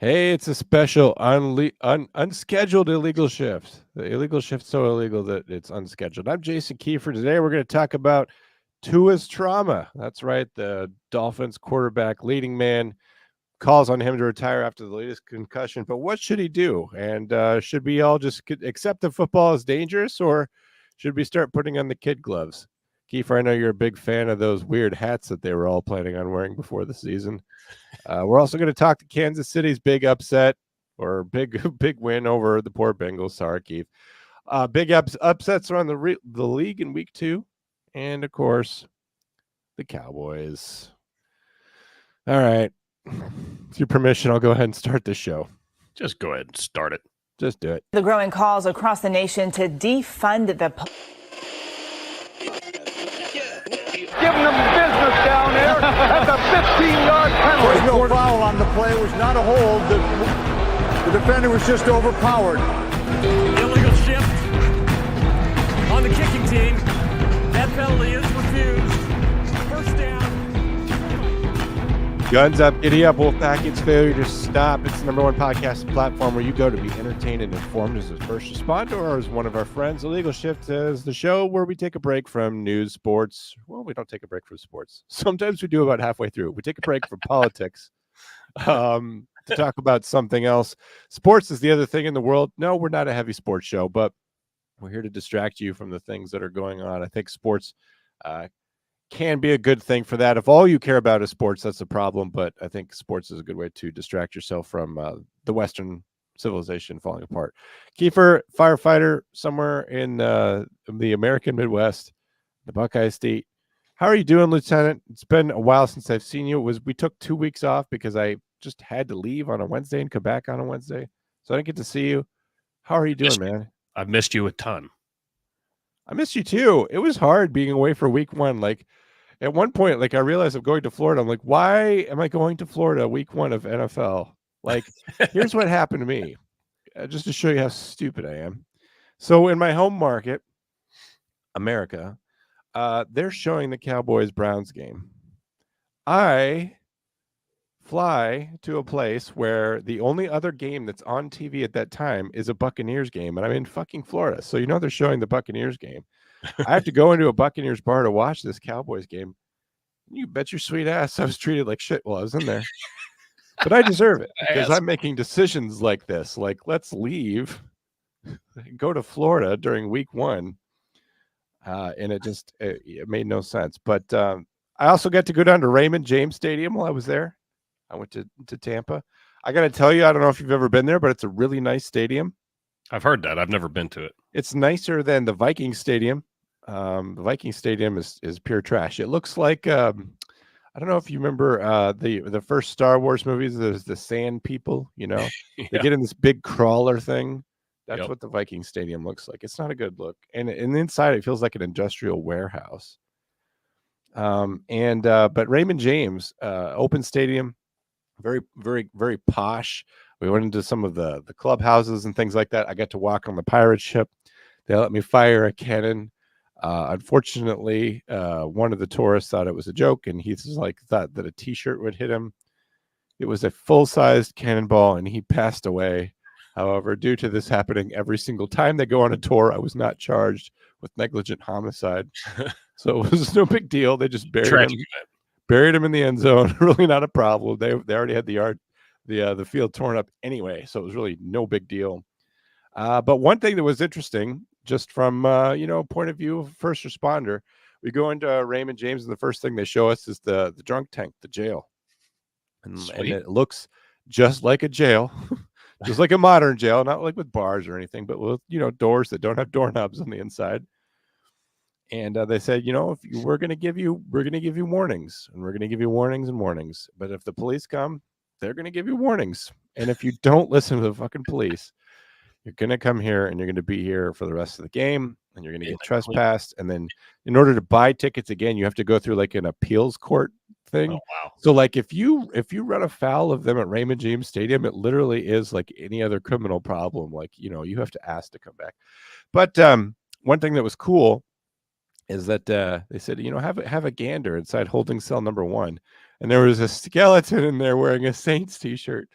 Hey, it's a special unscheduled illegal shift. The illegal shift's so illegal that it's unscheduled. I'm Jason Kiefer. Today we're going to talk about Tua's trauma. That's right. The Dolphins quarterback, leading man, calls on him to retire after the latest concussion. But what should he do? And should we all just accept that football is dangerous, or should we start putting on the kid gloves? Kiefer, I know you're a big fan of those weird hats that they were all planning on wearing before the season. We're also going to talk to Kansas City's big upset or big win over the poor Bengals. Sorry, Keith. Big upsets around the league in week 2, and of course, the Cowboys. All right, with your permission, I'll go ahead and start the show. Just go ahead and start it. Just do it. The growing calls across the nation to defund the Giving them business down there at the 15-yard penalty. There was no foul on the play. It was not a hold. The defender was just overpowered. Illegal shift on the kicking team. That penalty is refused. First down. Guns up, giddy up, Wolfpack. It's failure to stop. It's the #1 podcast platform where you go to be entertained and informed as a first responder or as one of our friends. Illegal Shift is the show where we take a break from news, sports. Well, we don't take a break from sports. Sometimes we do about halfway through. We take a break from politics to talk about something else. Sports is the other thing in the world. No, we're not a heavy sports show, but we're here to distract you from the things that are going on. I think sports can be a good thing for that. If all you care about is sports, that's a problem. But I think sports is a good way to distract yourself from the Western civilization falling apart. Kiefer, firefighter somewhere in the American Midwest, the Buckeye State. How are you doing, Lieutenant? It's been a while since I've seen you. We took 2 weeks off because I just had to leave on a Wednesday and come back on a Wednesday. So I didn't get to see you. How are you doing, man? I've missed you a ton. I missed you too. It was hard being away for week 1. Like, at one point, like, I realized I'm going to Florida. I'm like, why am I going to Florida week 1 of NFL? Like, here's what happened to me, just to show you how stupid I am. So in my home market, America, they're showing the Cowboys-Browns game. I fly to a place where the only other game that's on TV at that time is a Buccaneers game, and I'm in fucking Florida. So they're showing the Buccaneers game. I have to go into a Buccaneers bar to watch this Cowboys game. You bet your sweet ass I was treated like shit while I was in there. But I deserve it because I'm making decisions like this. Like, let's leave, go to Florida during week 1. And it made no sense. But I also got to go down to Raymond James Stadium while I was there. I went to Tampa. I got to tell you, I don't know if you've ever been there, but it's a really nice stadium. I've heard that. I've never been to it. It's nicer than the Viking Stadium. The Viking Stadium is pure trash. It looks like I don't know if you remember the first Star Wars movies. There's the Sand People. Yeah. They get in this big crawler thing. That's what the Viking Stadium looks like. It's not a good look, and inside it feels like an industrial warehouse. But Raymond James, open stadium, very, very, very posh. We went into some of the clubhouses and things like that. I got to walk on the pirate ship. They let me fire a cannon. Unfortunately, one of the tourists thought it was a joke, and he thought that a T-shirt would hit him. It was a full-sized cannonball, and he passed away. However, due to this happening every single time they go on a tour, I was not charged with negligent homicide. So it was no big deal. They just buried him in the end zone. Really not a problem. They already had the field torn up anyway, so it was really no big deal. But one thing that was interesting, just from point of view of first responder, we go into Raymond James, and the first thing they show us is the drunk tank, the jail, and it looks just like a jail, just like a modern jail, not like with bars or anything, but with doors that don't have doorknobs on the inside. And they said, we're going to give you warnings, and we're going to give you warnings and warnings. But if the police come, they're going to give you warnings. And if you don't listen to the fucking police, you're going to come here and you're going to be here for the rest of the game, and you're going to get trespassed. And then in order to buy tickets again, you have to go through like an appeals court thing. Oh, wow. So like if you run afoul of them at Raymond James Stadium, it literally is like any other criminal problem. Like, you have to ask to come back. But one thing that was cool is that they said, have a gander inside holding cell number 1. And there was a skeleton in there wearing a Saints t-shirt.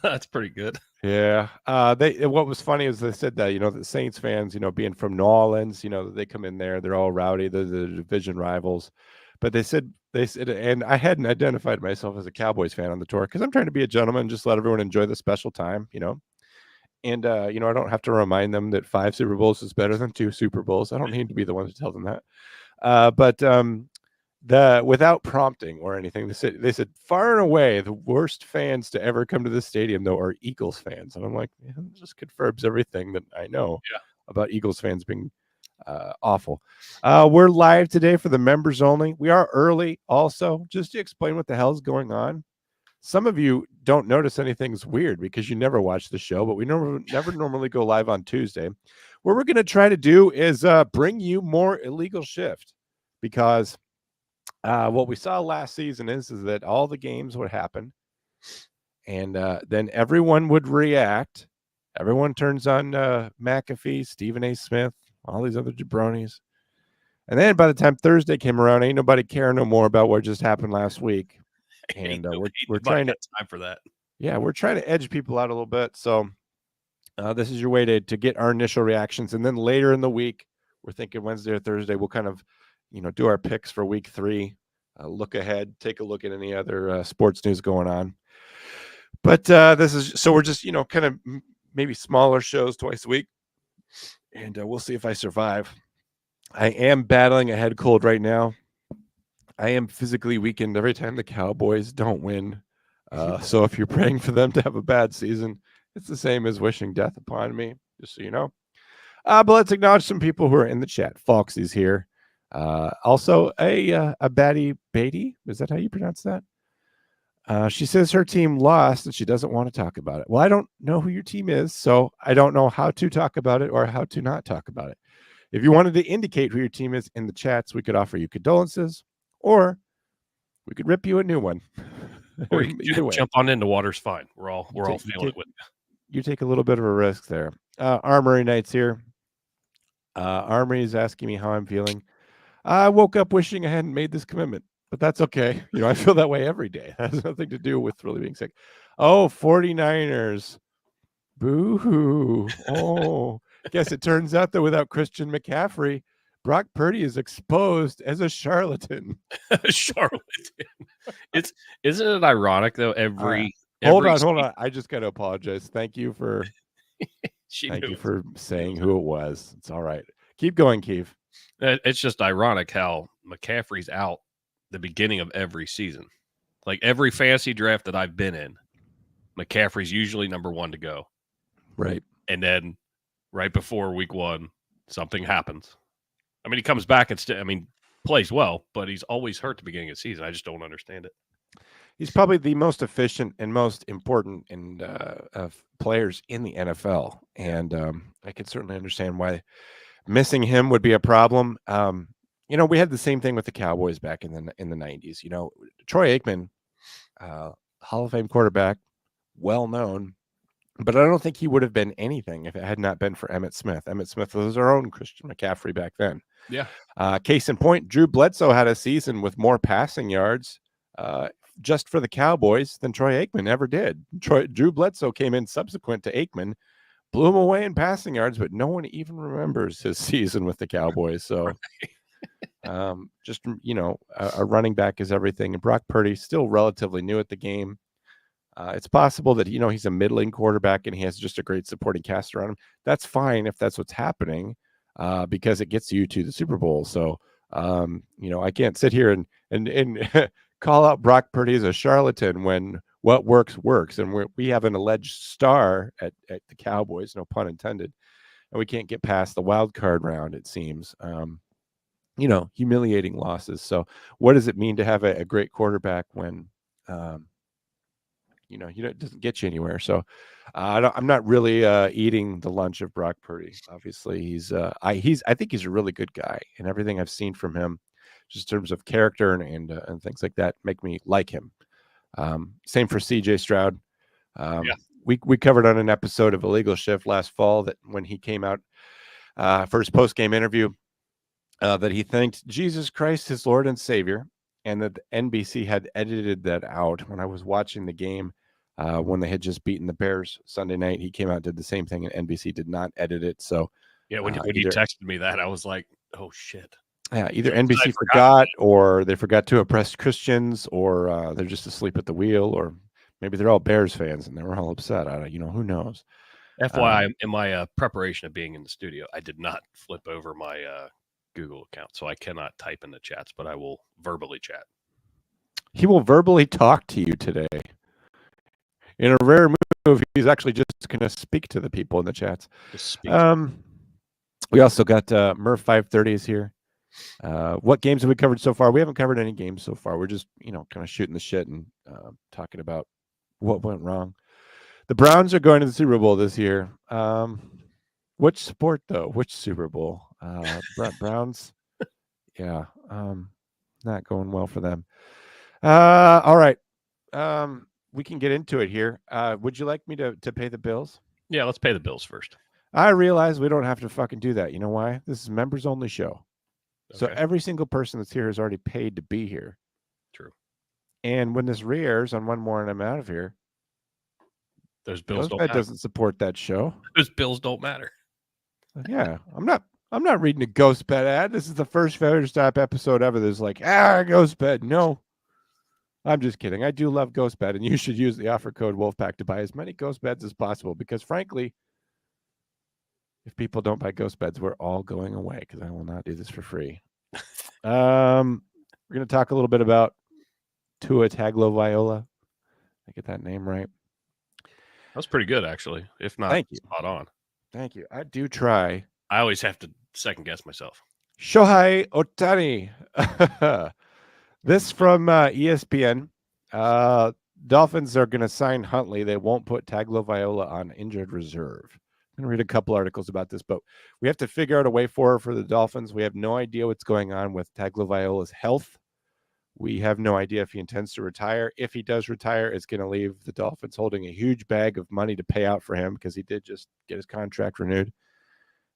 That's pretty good. Yeah. What was funny is they said that, the Saints fans, being from New Orleans, they come in there, they're all rowdy, they're the division rivals. But they said, and I hadn't identified myself as a Cowboys fan on the tour because I'm trying to be a gentleman, just let everyone enjoy the special time, And I don't have to remind them that 5 Super Bowls is better than 2 Super Bowls. I don't need to be the one to tell them that. But without prompting or anything, they said far and away the worst fans to ever come to the stadium though are Eagles fans, and I'm like, yeah, it just confirms everything that I know about Eagles fans being awful. We're live today for the members only. We are early also, just to explain what the hell's going on. Some of you don't notice anything's weird because you never watch the show, but we never normally go live on Tuesday. What we're going to try to do is bring you more illegal shift, because what we saw last season is that all the games would happen, and then everyone would react. Everyone turns on McAfee, Stephen A. Smith, all these other jabronis. And then by the time Thursday came around, ain't nobody care no more about what just happened last week. And we're trying to time for that. Yeah, we're trying to edge people out a little bit. So this is your way to get our initial reactions. And then later in the week, we're thinking Wednesday or Thursday, we'll kind of, do our picks for week 3, look ahead, take a look at any other sports news going on. But we're just, kind of maybe smaller shows twice a week. And we'll see if I survive. I am battling a head cold right now. I am physically weakened every time the Cowboys don't win. So if you're praying for them to have a bad season, it's the same as wishing death upon me, just so you know. But let's acknowledge some people who are in the chat. Foxy's here. Also, a Batty Beatty. Is that how you pronounce that? She says her team lost and she doesn't want to talk about it. Well, I don't know who your team is, so I don't know how to talk about it or how to not talk about it. If you wanted to indicate who your team is in the chats, we could offer you condolences, or we could rip you a new one. Or you can jump on into water's fine. We're all feeling it with you. Take a little bit of a risk there. Armory Knight's here. Armory is asking me how I'm feeling. I woke up wishing I hadn't made this commitment, but that's okay. I feel that way every day. That has nothing to do with really being sick. Oh, 49ers. Boo-hoo. Oh, guess it turns out that without Christian McCaffrey, Brock Purdy is exposed as a charlatan. Charlatan. Isn't it ironic though? Hold on. I just got to apologize. Thank you for saying who it was. It's all right. Keep going, Keith. It's just ironic how McCaffrey's out the beginning of every season. Like every fantasy draft that I've been in, McCaffrey's usually number 1 to go. Right. And then right before week 1, something happens. I mean, he comes back and plays well, but he's always hurt at the beginning of the season. I just don't understand it. He's probably the most efficient and most important of players in the NFL. And I can certainly understand why missing him would be a problem. We had the same thing with the Cowboys back in the 90s. Troy Aikman, Hall of Fame quarterback, well known, but I don't think he would have been anything if it had not been for Emmitt Smith. Emmitt Smith was our own Christian McCaffrey back then. Yeah. Case in point, Drew Bledsoe had a season with more passing yards just for the Cowboys than Troy Aikman ever did. Drew Bledsoe came in subsequent to Aikman, blew him away in passing yards, but no one even remembers his season with the Cowboys. So just, a running back is everything. And Brock Purdy still relatively new at the game. It's possible that, he's a middling quarterback and he has just a great supporting cast around him. That's fine if that's what's happening, because it gets you to the Super Bowl. So, I can't sit here and call out Brock Purdy as a charlatan when what works. And we have an alleged star at the Cowboys, no pun intended, and we can't get past the wild card round, it seems. Humiliating losses. So what does it mean to have a great quarterback when, it doesn't get you anywhere? So I'm not really eating the lunch of Brock Purdy. Obviously, I think he's a really good guy, and everything I've seen from him, just in terms of character and things like that, make me like him. Same for CJ Stroud. We covered on an episode of Illegal Shift last fall that when he came out for his post-game interview, that he thanked Jesus Christ, his Lord and Savior, and that the NBC had edited that out. When I was watching the game, when they had just beaten the Bears Sunday night, he came out and did the same thing, and NBC did not edit it. So Yeah, when you texted me that, I was like, "Oh shit!" Yeah, either So I NBC forgot forgot, or they forgot to oppress Christians, or they're just asleep at the wheel, or maybe they're all Bears fans and they were all upset. Who knows? FYI, in my preparation of being in the studio, I did not flip over my Google account, so I cannot type in the chats, but I will verbally chat. He will verbally talk to you today. In a rare move, he's actually just going to speak to the people in the chats. We also got Murph 530 is here. What games have we covered so far? We haven't covered any games so far. We're just, kind of shooting the shit and talking about what went wrong. The Browns are going to the Super Bowl this year. Which sport, though? Which Super Bowl? Browns? Yeah. Not going well for them. All right. We can get into it here. Would you like me to pay the bills? Yeah, let's pay the bills first. I realize we don't have to fucking do that. You know why? This is a members only show. So every single person that's here is already paid to be here. True. And when this re-airs on one more and I'm out of here, those bills don't matter. Doesn't support that show. Those bills don't matter. Yeah, I'm not reading a Ghost Bed ad. This is the first Failure to Stop episode ever. There's like, Ghost Bed. No, I'm just kidding. I do love Ghost Bed, and you should use the offer code Wolfpack to buy as many Ghost Beds as possible. Because frankly, if people don't buy Ghost Beds, we're all going away because I will not do this for free. We're going to talk a little bit about Tua Tagovailoa. I get that name right. That's pretty good, actually. If not, Thank you. Spot on. Thank you. I do try. I always have to second guess myself. Shohei Ohtani. This from ESPN. Dolphins are going to sign Huntley. They won't put Tagovailoa on injured reserve. I'm going to read a couple articles about this, but we have to figure out a way forward for the Dolphins. We have no idea what's going on with Tagovailoa's health. We have no idea if he intends to retire. If he does retire, it's going to leave the Dolphins holding a huge bag of money to pay out for him because he did just get his contract renewed.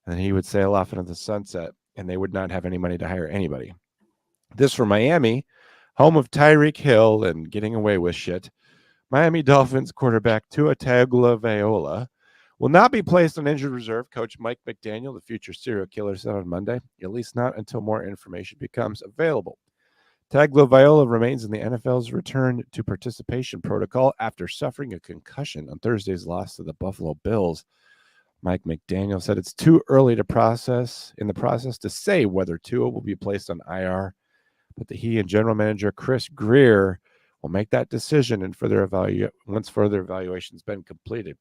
And he would sail off into the sunset, and they would not have any money to hire anybody. This from Miami, home of Tyreek Hill and getting away with shit. Miami Dolphins quarterback Tua Tagovailoa will not be placed on injured reserve. Coach Mike McDaniel, the future serial killer, said on Monday, at least not until more information becomes available. Tagovailoa remains in the NFL's return to participation protocol after suffering a concussion on Thursday's loss to the Buffalo Bills. Mike McDaniel said it's too early to say whether Tua will be placed on IR, but that he and general manager Chris Greer will make that decision and once further evaluation has been completed.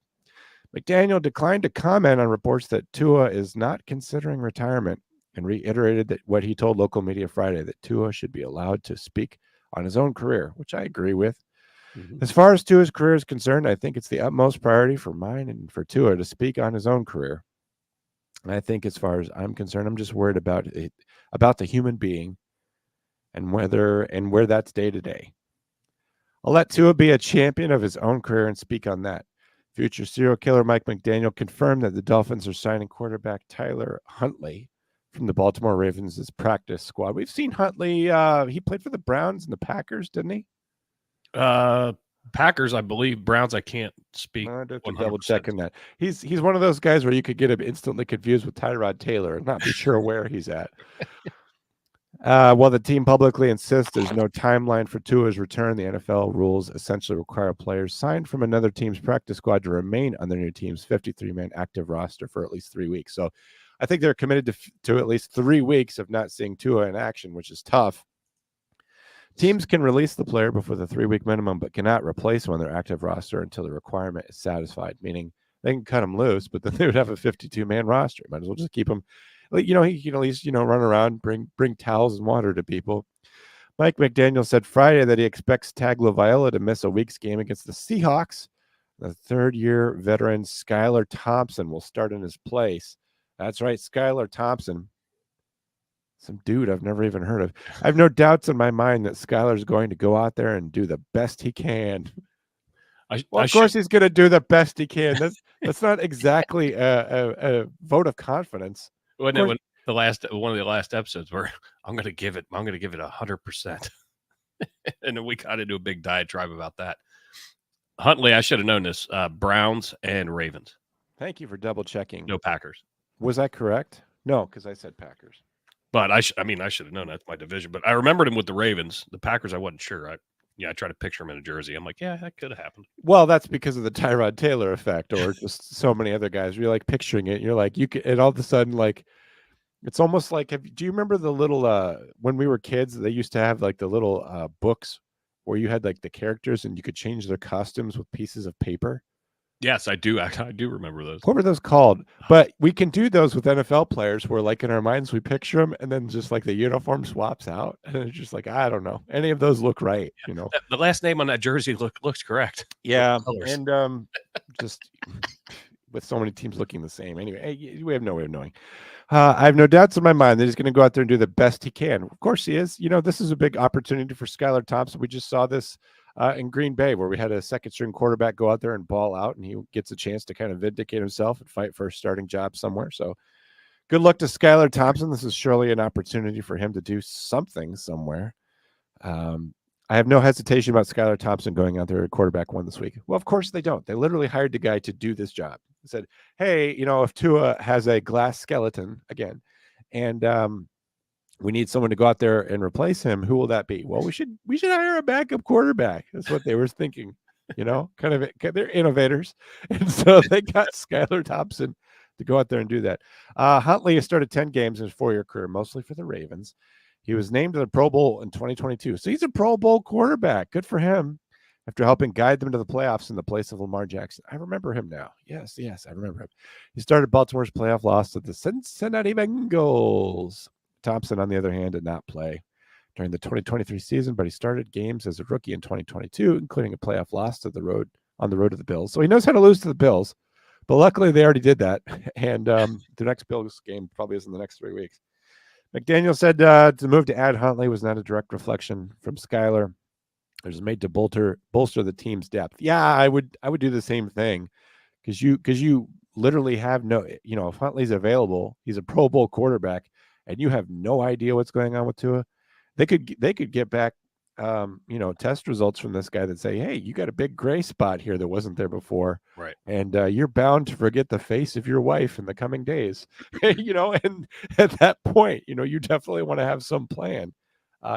McDaniel declined to comment on reports that Tua is not considering retirement and reiterated that what he told local media Friday, that Tua should be allowed to speak on his own career, which I agree with. Mm-hmm. As far as Tua's career is concerned, I think it's the utmost priority for mine and for Tua to speak on his own career. And I think as far as I'm concerned, I'm just worried about the human being and where that's day to day. I'll let Tua be a champion of his own career and speak on that. Future serial killer Mike McDaniel confirmed that the Dolphins are signing quarterback Tyler Huntley from the Baltimore Ravens' practice squad. We've seen Huntley. He played for the Browns and the Packers, didn't he? Packers, I believe. Browns, I can't speak. I have to double check on that. He's one of those guys where you could get him instantly confused with Tyrod Taylor and not be sure where he's at. While the team publicly insists there's no timeline for Tua's return, the NFL rules essentially require players signed from another team's practice squad to remain on their new team's 53-man active roster for at least 3 weeks. So I think they're committed to at least 3 weeks of not seeing Tua in action, which is tough. Teams can release the player before the 3-week minimum, but cannot replace him on their active roster until the requirement is satisfied, meaning they can cut him loose, but then they would have a 52-man roster. Might as well just keep him. He can at least, run around, bring towels and water to people. Mike McDaniel said Friday that he expects Tagovailoa to miss a week's game against the Seahawks. The third-year veteran Skylar Thompson will start in his place. That's right, Skylar Thompson. Some dude I've never even heard of. I have no doubts in my mind that Skylar's going to go out there and do the best he can. Of course he's going to do the best he can. That's not exactly a vote of confidence. Wasn't it one of the last episodes where I'm going to give it 100%. And then we got into a big diatribe about that. Huntley, I should have known this. Browns and Ravens. Thank you for double checking. No Packers. Was I correct? No, because I said Packers. But I should have known that's my division. But I remembered him with the Ravens. The Packers, I wasn't sure. I tried to picture him in a jersey. I'm like, yeah, that could have happened. Well, that's because of the Tyrod Taylor effect, or just so many other guys. You're like picturing it. You're like, you could, and all of a sudden, like, it's almost like, do you remember the little, when we were kids, they used to have like the little books where you had like the characters and you could change their costumes with pieces of paper? Yes, I do. I do remember those. What were those called? But we can do those with NFL players where, like, in our minds, we picture them and then just like the uniform swaps out. And it's just like, I don't know. Any of those look right, you know? The last name on that jersey looks correct. Yeah. And just with so many teams looking the same. Anyway, we have no way of knowing. I have no doubts in my mind that he's going to go out there and do the best he can. Of course he is. You know, this is a big opportunity for Skylar Thompson. We just saw this in Green Bay, where we had a second-string quarterback go out there and ball out, and he gets a chance to kind of vindicate himself and fight for a starting job somewhere. So good luck to Skylar Thompson. This is surely an opportunity for him to do something somewhere. I have no hesitation about Skylar Thompson going out there at quarterback one this week. Well, of course they don't. They literally hired the guy to do this job. They said, hey, you know, if Tua has a glass skeleton again, and we need someone to go out there and replace him, who will that be? Well, we should hire a backup quarterback. That's what they were thinking, you know, kind of, they're innovators. And so they got Skylar Thompson to go out there and do that. Huntley has started 10 games in his 4-year career, mostly for the Ravens. He was named to the Pro Bowl in 2022. So he's a Pro Bowl quarterback. Good for him. After helping guide them to the playoffs in the place of Lamar Jackson. I remember him now. Yes, I remember him. He started Baltimore's playoff loss to the Cincinnati Bengals. Thompson, on the other hand, did not play during the 2023 season, but he started games as a rookie in 2022, including a playoff loss on the road to the Bills. So he knows how to lose to the Bills, but luckily they already did that. And the next Bills game probably is in the next 3 weeks. McDaniel said the move to add Huntley was not a direct reflection from Skylar. It was made to bolster the team's depth. Yeah, I would do the same thing because you literally have no, you know, if Huntley's available, he's a Pro Bowl quarterback, and you have no idea what's going on with Tua. They could get back, you know, test results from this guy that say, hey, you got a big gray spot here that wasn't there before. Right. And you're bound to forget the face of your wife in the coming days, you know, and at that point, you know, you definitely want to have some plan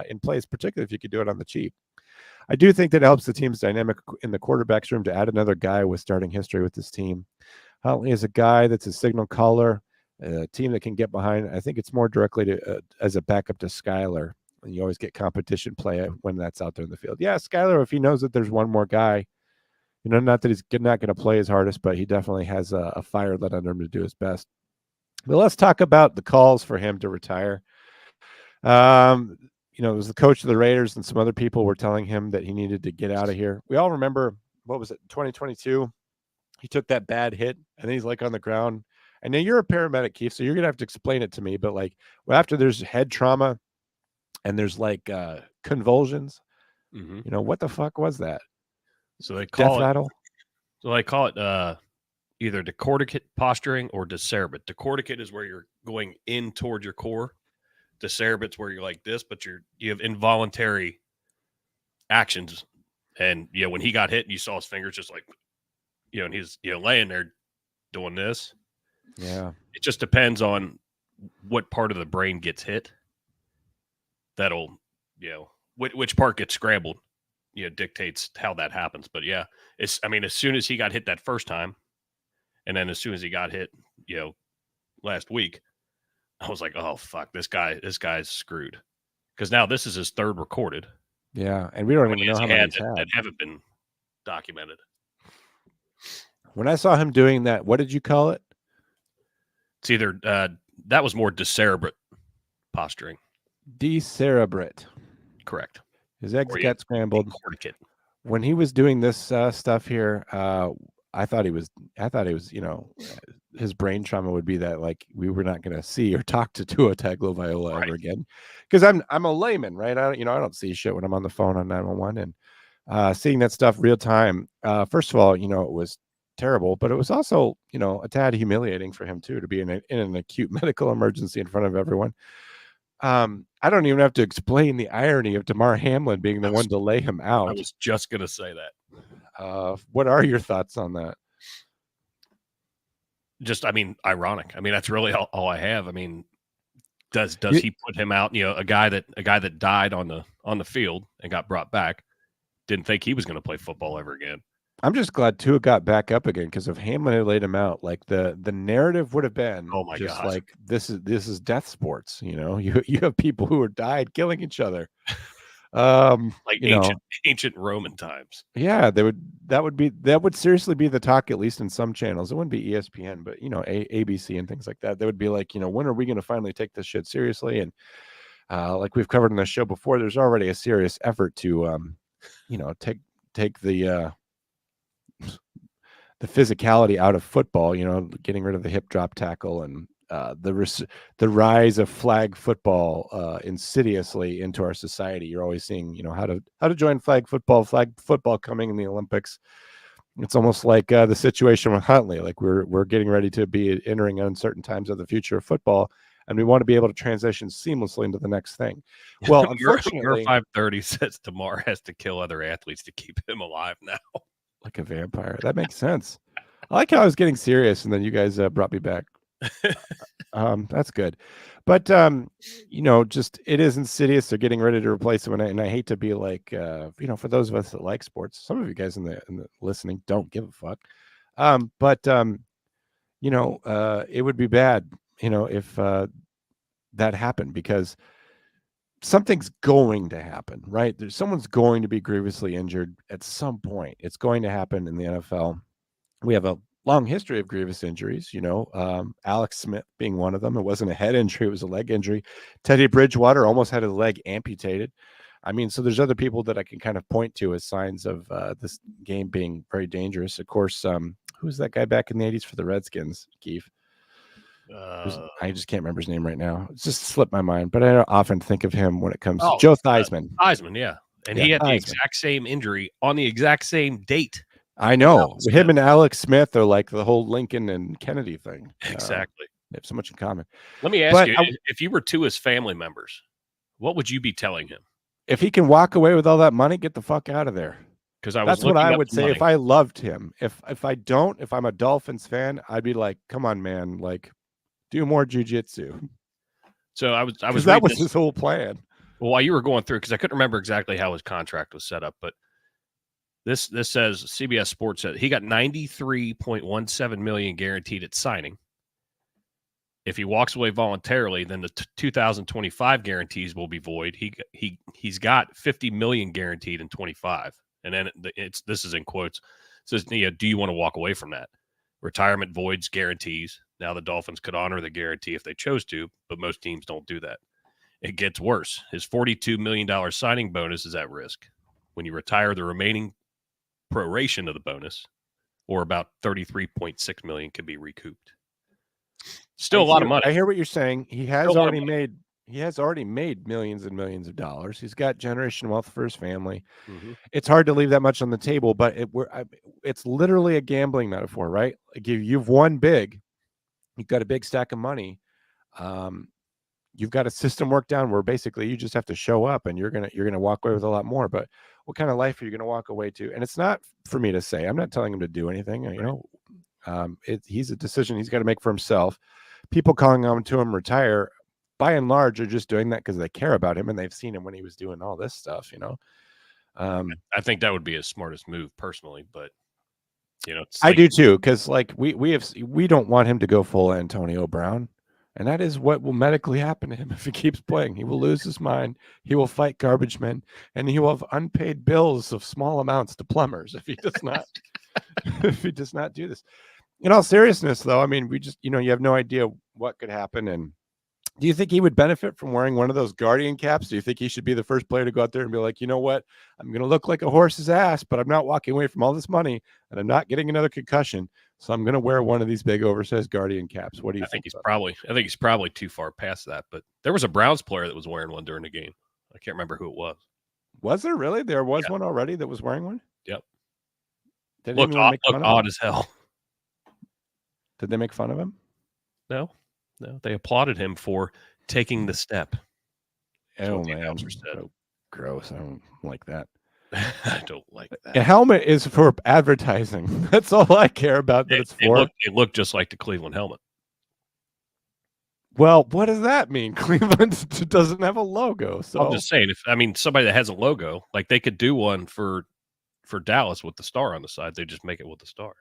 in place, particularly if you could do it on the cheap. I do think that helps the team's dynamic in the quarterback's room to add another guy with starting history with this team. Huntley is a guy that's a signal caller, a team that can get behind. I think it's more directly to as a backup to Skylar. And you always get competition play when that's out there in the field. Yeah, Skylar, if he knows that there's one more guy, you know, not that he's not going to play his hardest, but he definitely has a fire lit under him to do his best. But let's talk about the calls for him to retire. You know, it was the coach of the Raiders and some other people were telling him that he needed to get out of here. We all remember, what was it, 2022? He took that bad hit, and then he's like on the ground. And now you're a paramedic, Keith, so you're going to have to explain it to me. But like, well, after there's head trauma and there's like convulsions, you know, what the fuck was that? So they call Death rattle? So they call it either decorticate posturing or decerebrate. Decorticate is where you're going in toward your core. Decerebrate's where you're like this, but you have involuntary actions. And you know, when he got hit, you saw his fingers just like, you know, and he's, you know, laying there doing this. Yeah. It just depends on what part of the brain gets hit. That'll, you know, which part gets scrambled, you know, dictates how that happens. But yeah, as soon as he got hit that first time, and then as soon as he got hit, you know, last week, I was like, oh fuck, this guy's screwed. Because now this is his third recorded. Yeah, and we don't even know how many he's had that haven't been documented. When I saw him doing that, what did you call it? It's either that was more decerebrate posturing. Decerebrate. Correct. His eggs got scrambled. When he was doing this stuff here, I thought he was, you know, his brain trauma would be that like we were not going to see or talk to Tua Tagovailoa ever again. Because I'm a layman, right? I don't see shit when I'm on the phone on 911 and seeing that stuff real time. First of all, you know, it was terrible, but it was also, you know, a tad humiliating for him too to be in an acute medical emergency in front of everyone. I don't even have to explain the irony of Damar Hamlin being the one to lay him I out. was just going to say that. What are your thoughts on that? Just, I mean, ironic. I mean, that's really all I have. I mean, does he put him out? You know, a guy that died on the field and got brought back, didn't think he was going to play football ever again. I'm just glad Tua got back up again, because if Hamlin had laid him out, like the narrative would have been, Oh my just God. like this is death sports. You know, you have people who are died killing each other. Like you know, ancient Roman times. yeah, that would seriously be the talk, at least in some channels. It wouldn't be ESPN, but you know, ABC and things like that. They would be like, you know, when are we going to finally take this shit seriously? And like we've covered in the show before, there's already a serious effort to you know, take the physicality out of football, you know, getting rid of the hip drop tackle and the rise of flag football insidiously into our society. You're always seeing, you know, how to join flag football coming in the Olympics. It's almost like the situation with Huntley. Like we're getting ready to be entering uncertain times of the future of football, and we want to be able to transition seamlessly into the next thing. Well, unfortunately, 530 says Damar has to kill other athletes to keep him alive now. like a vampire. That makes sense. I like how I was getting serious, and then you guys brought me back. That's good. But you know, just it is insidious. They're getting ready to replace him, and I hate to be like, you know, for those of us that like sports, some of you guys in the listening don't give a fuck. But you know, it would be bad, you know, if that happened, because something's going to happen, right? Someone's going to be grievously injured at some point. It's going to happen in the NFL. We have a long history of grievous injuries, you know, Alex Smith being one of them. It wasn't a head injury, it was a leg injury. Teddy Bridgewater almost had his leg amputated. I mean, so there's other people that I can kind of point to as signs of this game being very dangerous. Of course, who's that guy back in the 80s for the Redskins, Keith? I just can't remember his name right now. It's just slipped my mind, but I don't often think of him when it comes to Joe Theismann. Theismann, yeah. And he had the exact same injury on the exact same date. I know. Him and Alex Smith are like the whole Lincoln and Kennedy thing. Exactly. They have so much in common. Let me ask you, if you were two his family members, what would you be telling him? If he can walk away with all that money, get the fuck out of there. Because that's what I would say if I loved him. If I'm a Dolphins fan, I'd be like, come on, man, like, do more jujitsu. So I was that was his whole plan. Well, while you were going through, because I couldn't remember exactly how his contract was set up, but this says CBS Sports said he got $93.17 million guaranteed at signing. If he walks away voluntarily, then the 2025 guarantees will be void. He's got $50 million guaranteed in 25, and then this is in quotes. It says, do you want to walk away from that? Retirement voids guarantees. Now the Dolphins could honor the guarantee if they chose to, but most teams don't do that. It gets worse. His $42 million signing bonus is at risk. When you retire, the remaining proration of the bonus, or about $33.6 million, can be recouped. Still a lot of money. I hear what you're saying. He has already made millions and millions of dollars. He's got generation wealth for his family. Mm-hmm. It's hard to leave that much on the table, but it's literally a gambling metaphor, right? Like you've won big. You've got a big stack of money. You've got a system worked down where basically you just have to show up, and you're gonna walk away with a lot more. But what kind of life are you gonna walk away to? And it's not for me to say. I'm not telling him to do anything. You know, he's a decision he's got to make for himself. People calling on to him retire, by and large, are just doing that because they care about him and they've seen him when he was doing all this stuff. You know, I think that would be his smartest move personally, but. You know, I do too, because like we don't want him to go full Antonio Brown, and that is what will medically happen to him if he keeps playing. He will lose his mind. He will fight garbage men, and he will have unpaid bills of small amounts to plumbers if he does not if he does not do this. In all seriousness, though, I mean, we just, you know, you have no idea what could happen. And do you think he would benefit from wearing one of those Guardian caps? Do you think he should be the first player to go out there and be like, you know what, I'm going to look like a horse's ass, but I'm not walking away from all this money, and I'm not getting another concussion, so I'm going to wear one of these big oversized Guardian caps? What do you think? I think he's probably too far past that. But there was a Browns player that was wearing one during the game. I can't remember who it was. Was there really? There was one already that was wearing one? Yep. Looked odd as hell. Did they make fun of him? No, they applauded him for taking the step. That's Oh what the man, announcer said. so gross. I don't like that. I don't like that. A helmet is for advertising. That's all I care about. That it's for. It looked just like the Cleveland helmet. Well, what does that mean? Cleveland doesn't have a logo, so I'm just saying. Somebody that has a logo, like they could do one for Dallas with the star on the side. They just make it with the star.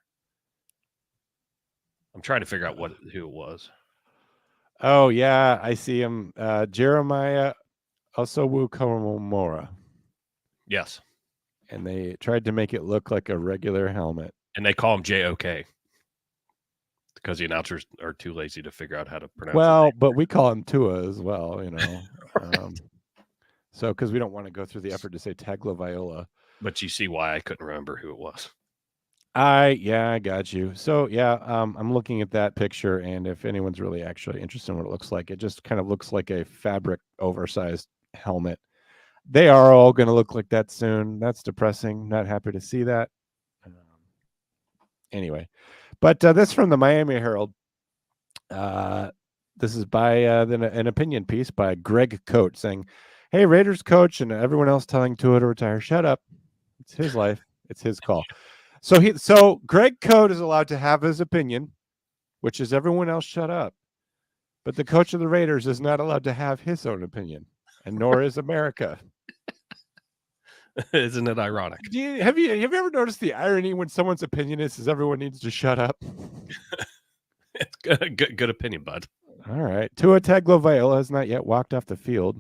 I'm trying to figure out who it was. Oh yeah, I see him. Jeremiah Osowu Komomora. Yes, And they tried to make it look like a regular helmet. and they call him JOK because the announcers are too lazy to figure out how to pronounce. Well, but we call him Tua as well, so because we don't want to go through the effort to say Tagovailoa. But you see why I couldn't remember who it was. I got you. So I'm looking at that picture, and if anyone's really actually interested in what it looks like, it just kind of looks like a fabric oversized helmet. They are all going to look like that soon. That's depressing. Not happy to see that. Anyway, but this from the Miami Herald. This is by an opinion piece by Greg Coate saying, "Hey, Raiders coach and everyone else telling Tua to retire. Shut up. It's his life. It's his call." So Greg Coate is allowed to have his opinion, which is everyone else shut up. But the coach of the Raiders is not allowed to have his own opinion, and nor is America. Isn't it ironic? Have you ever noticed the irony when someone's opinion is everyone needs to shut up? It's good opinion, bud. All right. Tua Tagovailoa has not yet walked off the field.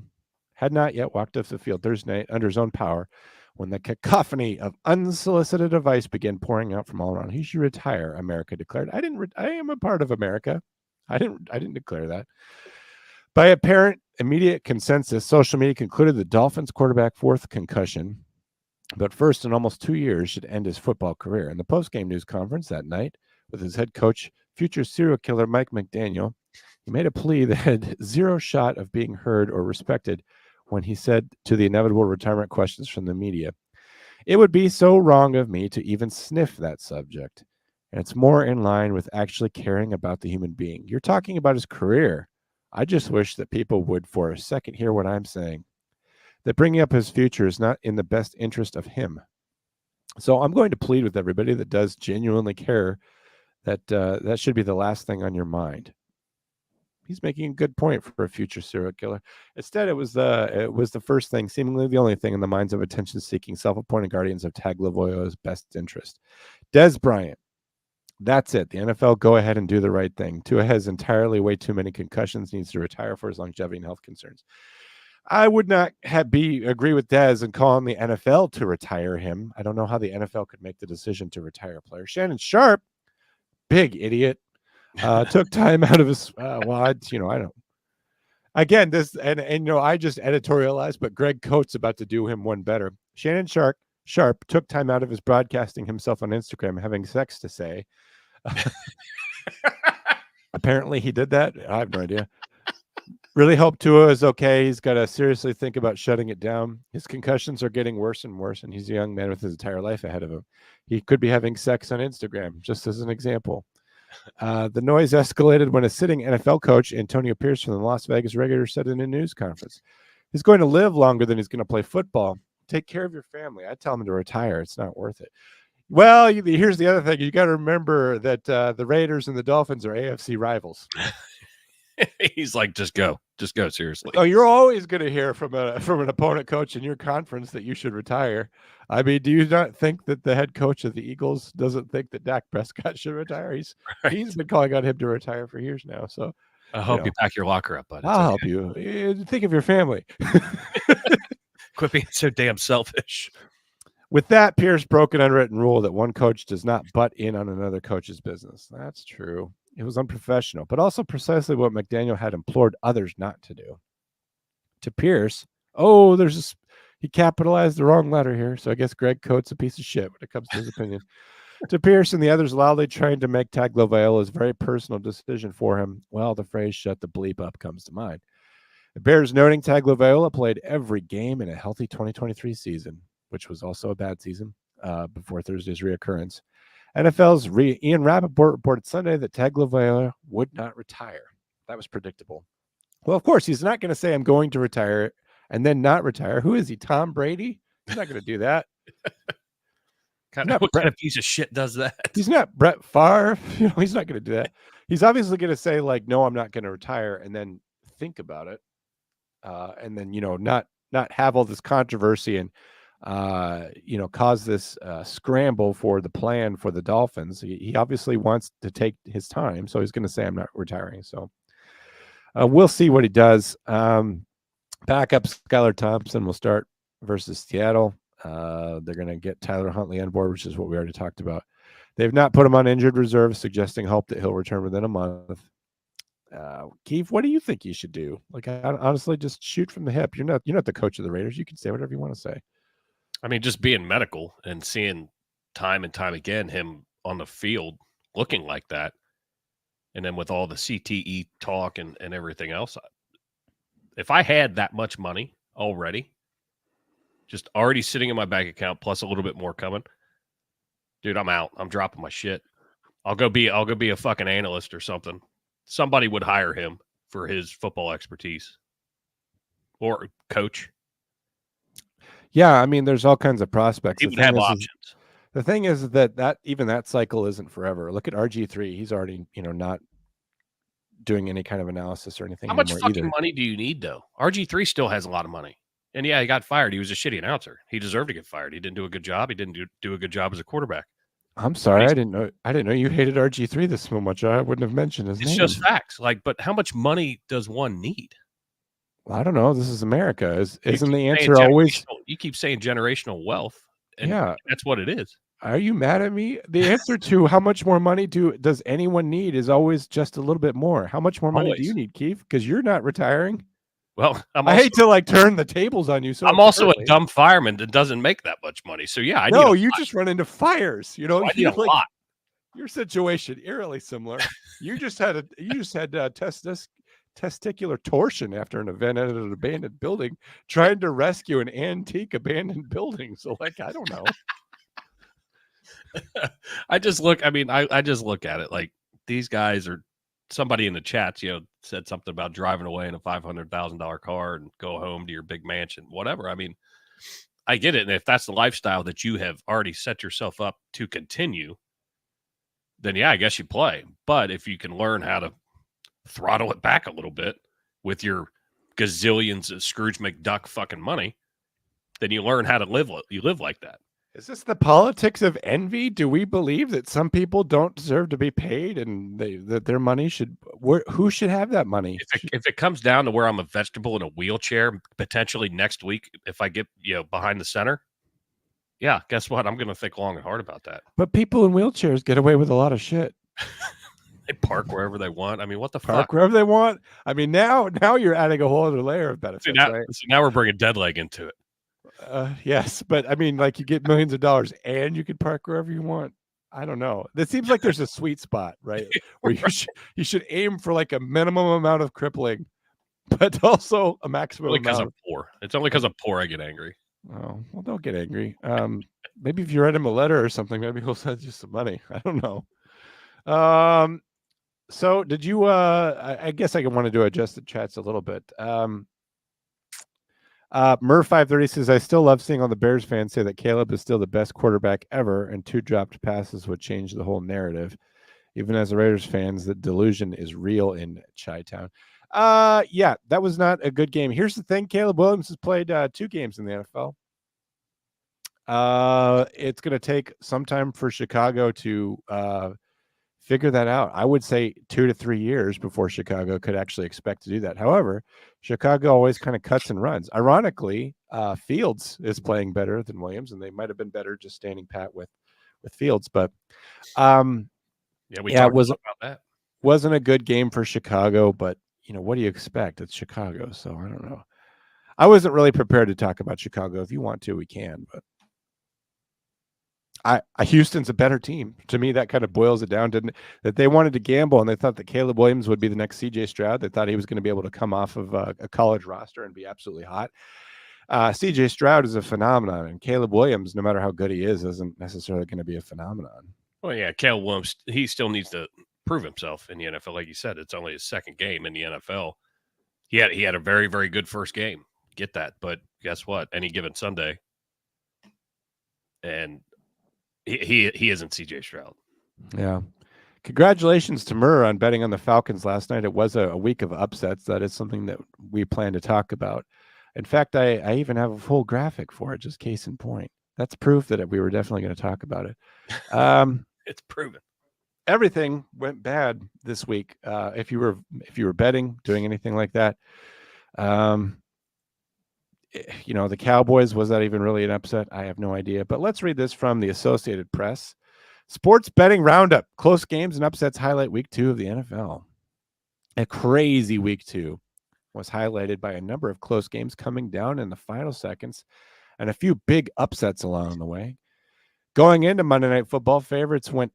Had not yet walked off the field Thursday night under his own power when the cacophony of unsolicited advice began pouring out from all around. He should retire, America declared. I am a part of America. I didn't declare that. By apparent immediate consensus, social media concluded the Dolphins quarterback fourth concussion, but first in almost 2 years, should end his football career. In the post-game news conference that night with his head coach, future serial killer Mike McDaniel, he made a plea that had zero shot of being heard or respected when he said to the inevitable retirement questions from the media, "It would be so wrong of me to even sniff that subject. And it's more in line with actually caring about the human being. You're talking about his career. I just wish that people would for a second hear what I'm saying. That bringing up his future is not in the best interest of him. So I'm going to plead with everybody that does genuinely care that that should be the last thing on your mind." He's making a good point for a future serial killer. Instead, it was the first thing, seemingly the only thing in the minds of attention-seeking, self-appointed guardians of Tagovailoa's best interest. Des Bryant. That's it. The NFL, go ahead and do the right thing. Tua has entirely way too many concussions, needs to retire for his longevity and health concerns. I would not agree with Des and call on the NFL to retire him. I don't know how the NFL could make the decision to retire a player. Shannon Sharp, big idiot, took time out of his. I don't. Again, this and I just editorialized, but Greg Coates about to do him one better. Shannon Sharp took time out of his broadcasting himself on Instagram having sex to say. Apparently, he did that. I have no idea. Really hope Tua is okay. He's got to seriously think about shutting it down. His concussions are getting worse and worse, and he's a young man with his entire life ahead of him. He could be having sex on Instagram, just as an example. The noise escalated when a sitting NFL coach, Antonio Pierce from the Las Vegas Raiders, said in a news conference, "He's going to live longer than he's going to play football. Take care of your family." I tell him to retire. It's not worth it. Well, here's the other thing. You got to remember that the Raiders and the Dolphins are AFC rivals. He's like, just go, seriously. Oh, you're always going to hear from an opponent coach in your conference that you should retire. I mean, do you not think that the head coach of the Eagles doesn't think that Dak Prescott should retire? He's been calling on him to retire for years now. So I hope you pack your locker up, bud. I'll help you. Think of your family. Quit being so damn selfish. With that, Pierce broke an unwritten rule that one coach does not butt in on another coach's business. That's true. It was unprofessional, but also precisely what McDaniel had implored others not to do. To Pierce, he capitalized the wrong letter here, so I guess Greg Coates a piece of shit when it comes to his opinion. To Pierce and the others loudly trying to make Tagovailoa's very personal decision for him, well, the phrase "shut the bleep up" comes to mind. It bears noting Tagovailoa played every game in a healthy 2023 season, which was also a bad season before Thursday's reoccurrence. NFL's Ian Rappaport reported Sunday that Tagovailoa would not retire. That was predictable. Well, of course, he's not going to say, "I'm going to retire," and then not retire. Who is he? Tom Brady? He's not going to do that. What kind of piece of shit does that? He's not Brett Favre. He's not going to do that. He's obviously going to say like, no, I'm not going to retire, and then think about it, and then not have all this controversy and cause this scramble for the plan for the Dolphins. He obviously wants to take his time, so he's going to say, I'm not retiring. So we'll see what he does. Backup Skylar Thompson will start versus Seattle. They're going to get Tyler Huntley on board, which is what we already talked about. They've not put him on injured reserve, suggesting hope that he'll return within a month. Keith, what do you think you should do? Like, honestly, just shoot from the hip. You're not the coach of the Raiders. You can say whatever you want to say. I mean, just being medical and seeing time and time again him on the field looking like that, and then with all the CTE talk and everything else, if I had that much money already, just already sitting in my bank account plus a little bit more coming, dude, I'm out. I'm dropping my shit. I'll go be a fucking analyst or something. Somebody would hire him for his football expertise or coach. Yeah, I mean, there's all kinds of prospects. He would have options. The thing is that even that cycle isn't forever. Look at RG3. He's already, not doing any kind of analysis or anything. How much fucking either. money do you need, though? RG3 still has a lot of money. And yeah, he got fired. He was a shitty announcer. He deserved to get fired. He didn't do a good job. He didn't do a good job as a quarterback. I'm sorry, I didn't know you hated RG3 this much. I wouldn't have mentioned his name. It's just facts. But how much money does one need? Well, I don't know. This is America. Isn't the answer always? You keep saying generational wealth, and yeah, that's what it is. Are you mad at me? The answer to how much more money does anyone need is always just a little bit more. How much more money do you need, Keith? Because you're not retiring. Well, I hate to turn the tables on you. So I'm also a dumb fireman that doesesn't make that much money. So yeah, you just run into fires. I need a lot. Your situation eerily similar. You just had testicular torsion after an event at an abandoned building, trying to rescue an antique abandoned building. So I don't know. I just look at it like these guys are. Somebody in the chats, said something about driving away in a $500,000 car and go home to your big mansion, whatever. I mean, I get it. And if that's the lifestyle that you have already set yourself up to continue, then yeah, I guess you play. But if you can learn how to throttle it back a little bit with your gazillions of Scrooge McDuck fucking money, then you learn how to live. You live like that. Is this the politics of envy? Do we believe that some people don't deserve to be paid and that their money who should have that money? If it comes down to where I'm a vegetable in a wheelchair, potentially next week, if I get, behind the center, yeah, guess what? I'm going to think long and hard about that. But people in wheelchairs get away with a lot of shit. They park wherever they want. I mean, what the fuck? Park wherever they want. I mean, now you're adding a whole other layer of benefits. So now we're bringing dead leg into it. Yes, but I mean, you get millions of dollars and you can park wherever you want. I don't know. It seems like there's a sweet spot, right? Where you should aim for a minimum amount of crippling, but also a maximum amount. Because I'm poor. It's only because I'm poor I get angry. Oh, well, don't get angry. Maybe if you write him a letter or something, maybe he'll send you some money. I don't know. So did you? I guess I wanted to adjust the chats a little bit. Murph530 says, I still love seeing all the Bears fans say that Caleb is still the best quarterback ever, and 2 dropped passes would change the whole narrative. Even as a Raiders fans, the delusion is real in Chi-Town. Yeah, that was not a good game. Here's the thing. Caleb Williams has played 2 games in the NFL. It's going to take some time for Chicago to figure that out. I would say 2 to 3 years before Chicago could actually expect to do that. However, Chicago always kind of cuts and runs. Ironically, Fields is playing better than Williams, and they might have been better just standing pat with Fields. But it wasn't a good game for Chicago. But what do you expect? It's Chicago, so I don't know. I wasn't really prepared to talk about Chicago. If you want to, we can, but. Houston's a better team. To me, that kind of boils it down to that they wanted to gamble and they thought that Caleb Williams would be the next CJ Stroud. They thought he was going to be able to come off of a college roster and be absolutely hot. CJ Stroud is a phenomenon, and Caleb Williams, no matter how good he is, isn't necessarily going to be a phenomenon. Well, yeah, Caleb Williams, he still needs to prove himself in the NFL. Like you said, it's only his second game in the NFL. He had a very, very good first game. get that. But guess what? Any given Sunday, and he isn't CJ Stroud. Yeah. Congratulations to Murr on betting on the Falcons last night. It was a week of upsets. That is something that we plan to talk about. In fact, I even have a full graphic for it, just case in point. That's proof that we were definitely going to talk about it. It's proven. Everything went bad this week. If you were betting, doing anything like that, the Cowboys, was that even really an upset? I have no idea. But let's read this from the Associated Press. Sports betting roundup. Close games and upsets highlight week 2 of the NFL. A crazy week 2 was highlighted by a number of close games coming down in the final seconds and a few big upsets along the way. Going into Monday Night Football, favorites went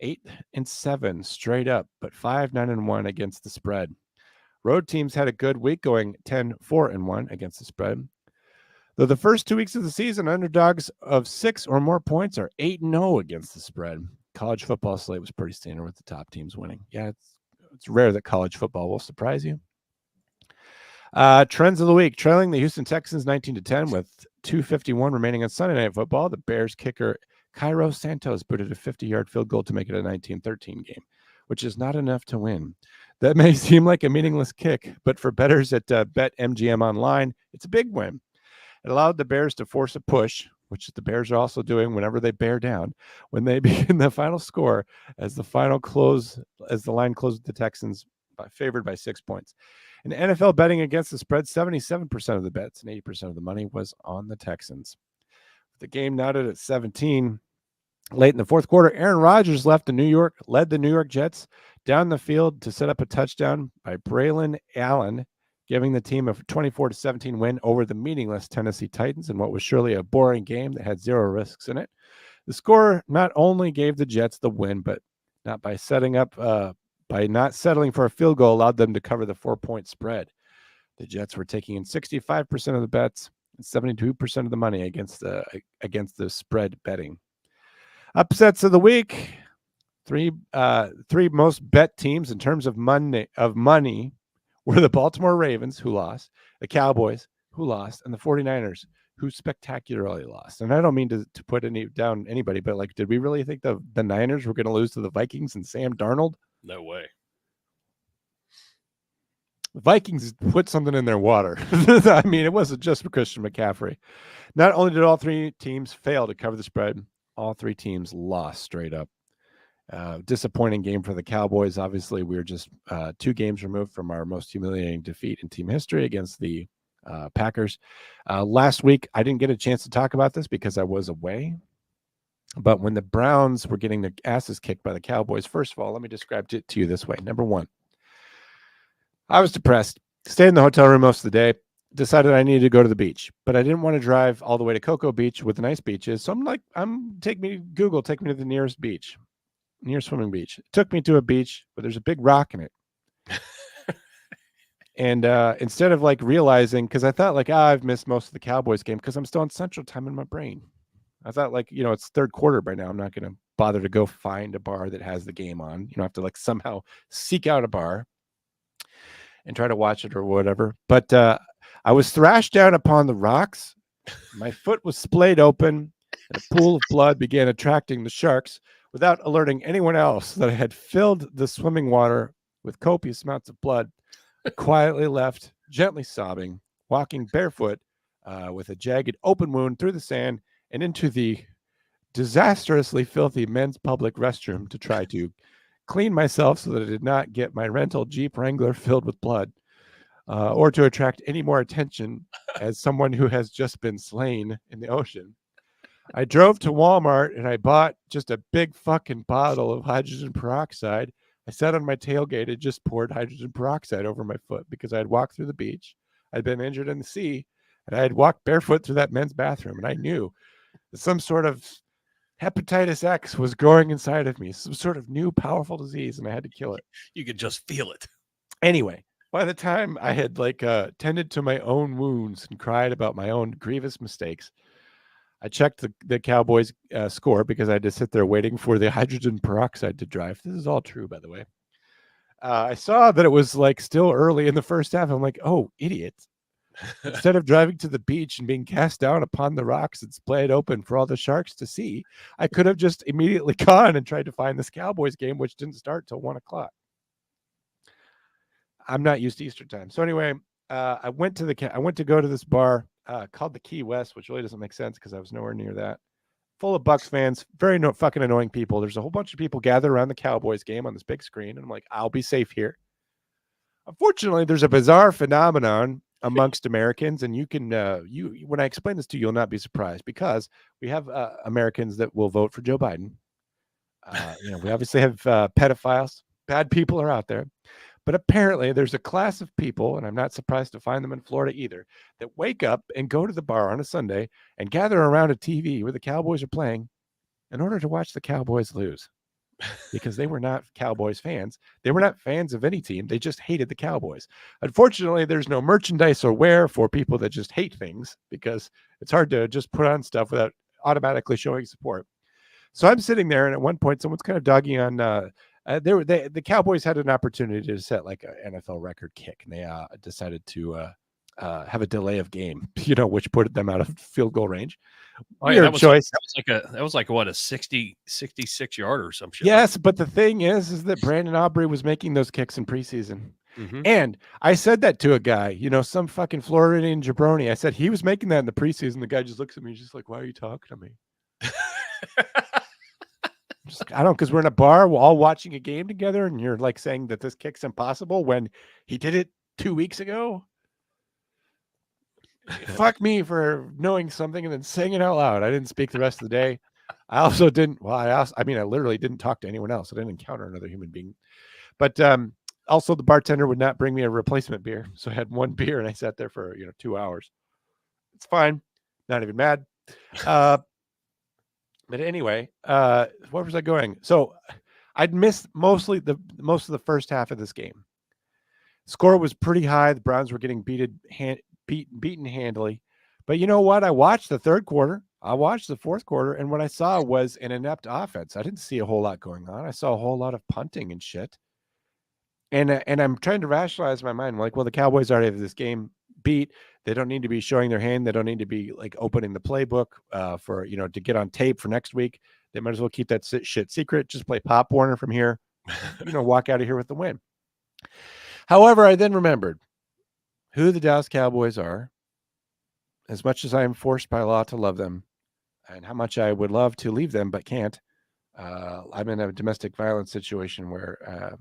8-7 straight up, but 5-9-1 against the spread. Road teams had a good week, going 10-4-1 against the spread. Though the first 2 weeks of the season, underdogs of 6 or more points are 8-0 against the spread. College football slate was pretty standard with the top teams winning. Yeah, it's rare that college football will surprise you. Trends of the week: trailing the Houston Texans 19-10 with 2:51 remaining on Sunday Night Football. The Bears kicker Cairo Santos booted a 50-yard field goal to make it a 19-13 game, which is not enough to win. That may seem like a meaningless kick, but for bettors at BetMGM Online, it's a big win. It allowed the Bears to force a push, which the Bears are also doing whenever they bear down, when they begin the final score as the line closed with the Texans favored by 6 points. In NFL betting against the spread, 77% of the bets and 80% of the money was on the Texans. The game knotted at 17. Late in the fourth quarter, Aaron Rodgers led the New York Jets down the field to set up a touchdown by Braylon Allen, giving the team a 24-17 win over the meaningless Tennessee Titans in what was surely a boring game that had zero risks in it. The score not only gave the Jets the win, but by not settling for a field goal, allowed them to cover the 4-point spread. The Jets were taking in 65% of the bets and 72% of the money against the spread betting. Upsets of the week: three most bet teams in terms of money were the Baltimore Ravens, who lost, the Cowboys, who lost, and the 49ers, who spectacularly lost. And I don't mean to put down anybody, but did we really think the Niners were going to lose to the Vikings and Sam Darnold? No way. The Vikings put something in their water. I mean, it wasn't just for Christian McCaffrey. Not only did all three teams fail to cover the spread, all three teams lost straight up. Disappointing game for the Cowboys. Obviously, we were just 2 games removed from our most humiliating defeat in team history against the Packers. Last week, I didn't get a chance to talk about this because I was away. But when the Browns were getting their asses kicked by the Cowboys, first of all, let me describe it to you this way. Number one, I was depressed, stayed in the hotel room most of the day, decided I needed to go to the beach, but I didn't want to drive all the way to Cocoa Beach with the nice beaches. So take me to the nearest beach, near swimming beach. It took me to a beach, but there's a big rock in it. And instead of realizing, because I thought I've missed most of the Cowboys game because I'm still on Central Time in my brain. I thought it's third quarter by now. I'm not going to bother to go find a bar that has the game on. You don't have to somehow seek out a bar and try to watch it or whatever. But I was thrashed down upon the rocks. My foot was splayed open, and a pool of blood began attracting the sharks without alerting anyone else that I had filled the swimming water with copious amounts of blood. I quietly left, gently sobbing, walking barefoot with a jagged open wound through the sand and into the disastrously filthy men's public restroom to try to clean myself so that I did not get my rental Jeep Wrangler filled with blood or to attract any more attention as someone who has just been slain in the ocean. I drove to Walmart and I bought just a big fucking bottle of hydrogen peroxide. I sat on my tailgate and just poured hydrogen peroxide over my foot because I had walked through the beach. I'd been injured in the sea, and I had walked barefoot through that men's bathroom, and I knew that some sort of hepatitis X was growing inside of me, some sort of new powerful disease, and I had to kill it. You could just feel it. Anyway, by the time I had tended to my own wounds and cried about my own grievous mistakes, I checked the Cowboys score because I had to sit there waiting for the hydrogen peroxide to dry. This is all true, by the way. I saw that it was still early in the first half. I'm like, oh, idiot. Instead of driving to the beach and being cast down upon the rocks and splayed open for all the sharks to see, I could have just immediately gone and tried to find this Cowboys game, which didn't start till 1 o'clock. I'm not used to Eastern time. So anyway, I went to go to this bar called the Key West, which really doesn't make sense because I was nowhere near that. Full of Bucs fans, very fucking annoying people. There's a whole bunch of people gathered around the Cowboys game on this big screen, and I'm like, I'll be safe here. Unfortunately, there's a bizarre phenomenon amongst Americans, and you can when I explain this to you, you'll not be surprised because we have Americans that will vote for Joe Biden. We obviously have pedophiles. Bad people are out there. But apparently there's a class of people, and I'm not surprised to find them in Florida either, that wake up and go to the bar on a Sunday and gather around a TV where the Cowboys are playing in order to watch the Cowboys lose. Because they were not Cowboys fans. They were not fans of any team. They just hated the Cowboys. Unfortunately, there's no merchandise or wear for people that just hate things because it's hard to just put on stuff without automatically showing support. So I'm sitting there, and at one point, someone's kind of dogging on the Cowboys had an opportunity to set like an NFL record kick, and they decided to have a delay of game, which put them out of field goal range. Weird choice. That was like what, a 66 yard or some shit. Yes, but the thing is that Brandon Aubrey was making those kicks in preseason. Mm-hmm. And I said that to a guy, some fucking Floridian jabroni. I said he was making that in the preseason. The guy just looks at me, just like, why are you talking to me? I don't, because we're in a bar, we're all watching a game together, and you're like saying that this kick's impossible when he did it 2 weeks ago. Fuck me for knowing something and then saying it out loud. I didn't speak the rest of the day. I also didn't. Well, I literally didn't talk to anyone else. I didn't encounter another human being. But also, the bartender would not bring me a replacement beer, so I had one beer and I sat there for 2 hours. It's fine. Not even mad. But anyway, where was I going? So I'd missed most of the first half of this game. Score was pretty high. The Browns were getting beaten handily. But you know what? I watched the third quarter. I watched the fourth quarter, and what I saw was an inept offense. I didn't see a whole lot going on. I saw a whole lot of punting and shit. And I'm trying to rationalize my mind. I'm like, well, the Cowboys already have this game beat. They don't need to be showing their hand. They don't need to be like opening the playbook for to get on tape for next week. They might as well keep that shit secret. Just play Pop Warner from here. Walk out of here with the win. However, I then remembered who the Dallas Cowboys are, as much as I am forced by law to love them, and how much I would love to leave them but can't. I'm in a domestic violence situation where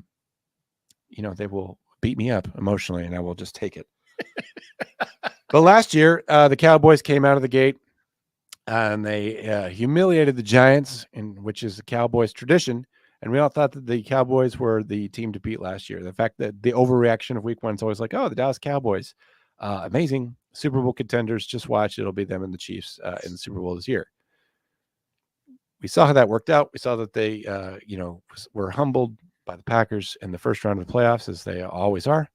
they will beat me up emotionally, and I will just take it. But last year, the Cowboys came out of the gate and they humiliated the Giants, which is the Cowboys' tradition. And we all thought that the Cowboys were the team to beat last year. The fact that the overreaction of week one is always like, oh, the Dallas Cowboys, amazing Super Bowl contenders. Just watch. It'll be them and the Chiefs in the Super Bowl this year. We saw how that worked out. We saw that they, were humbled by the Packers in the first round of the playoffs, as they always are.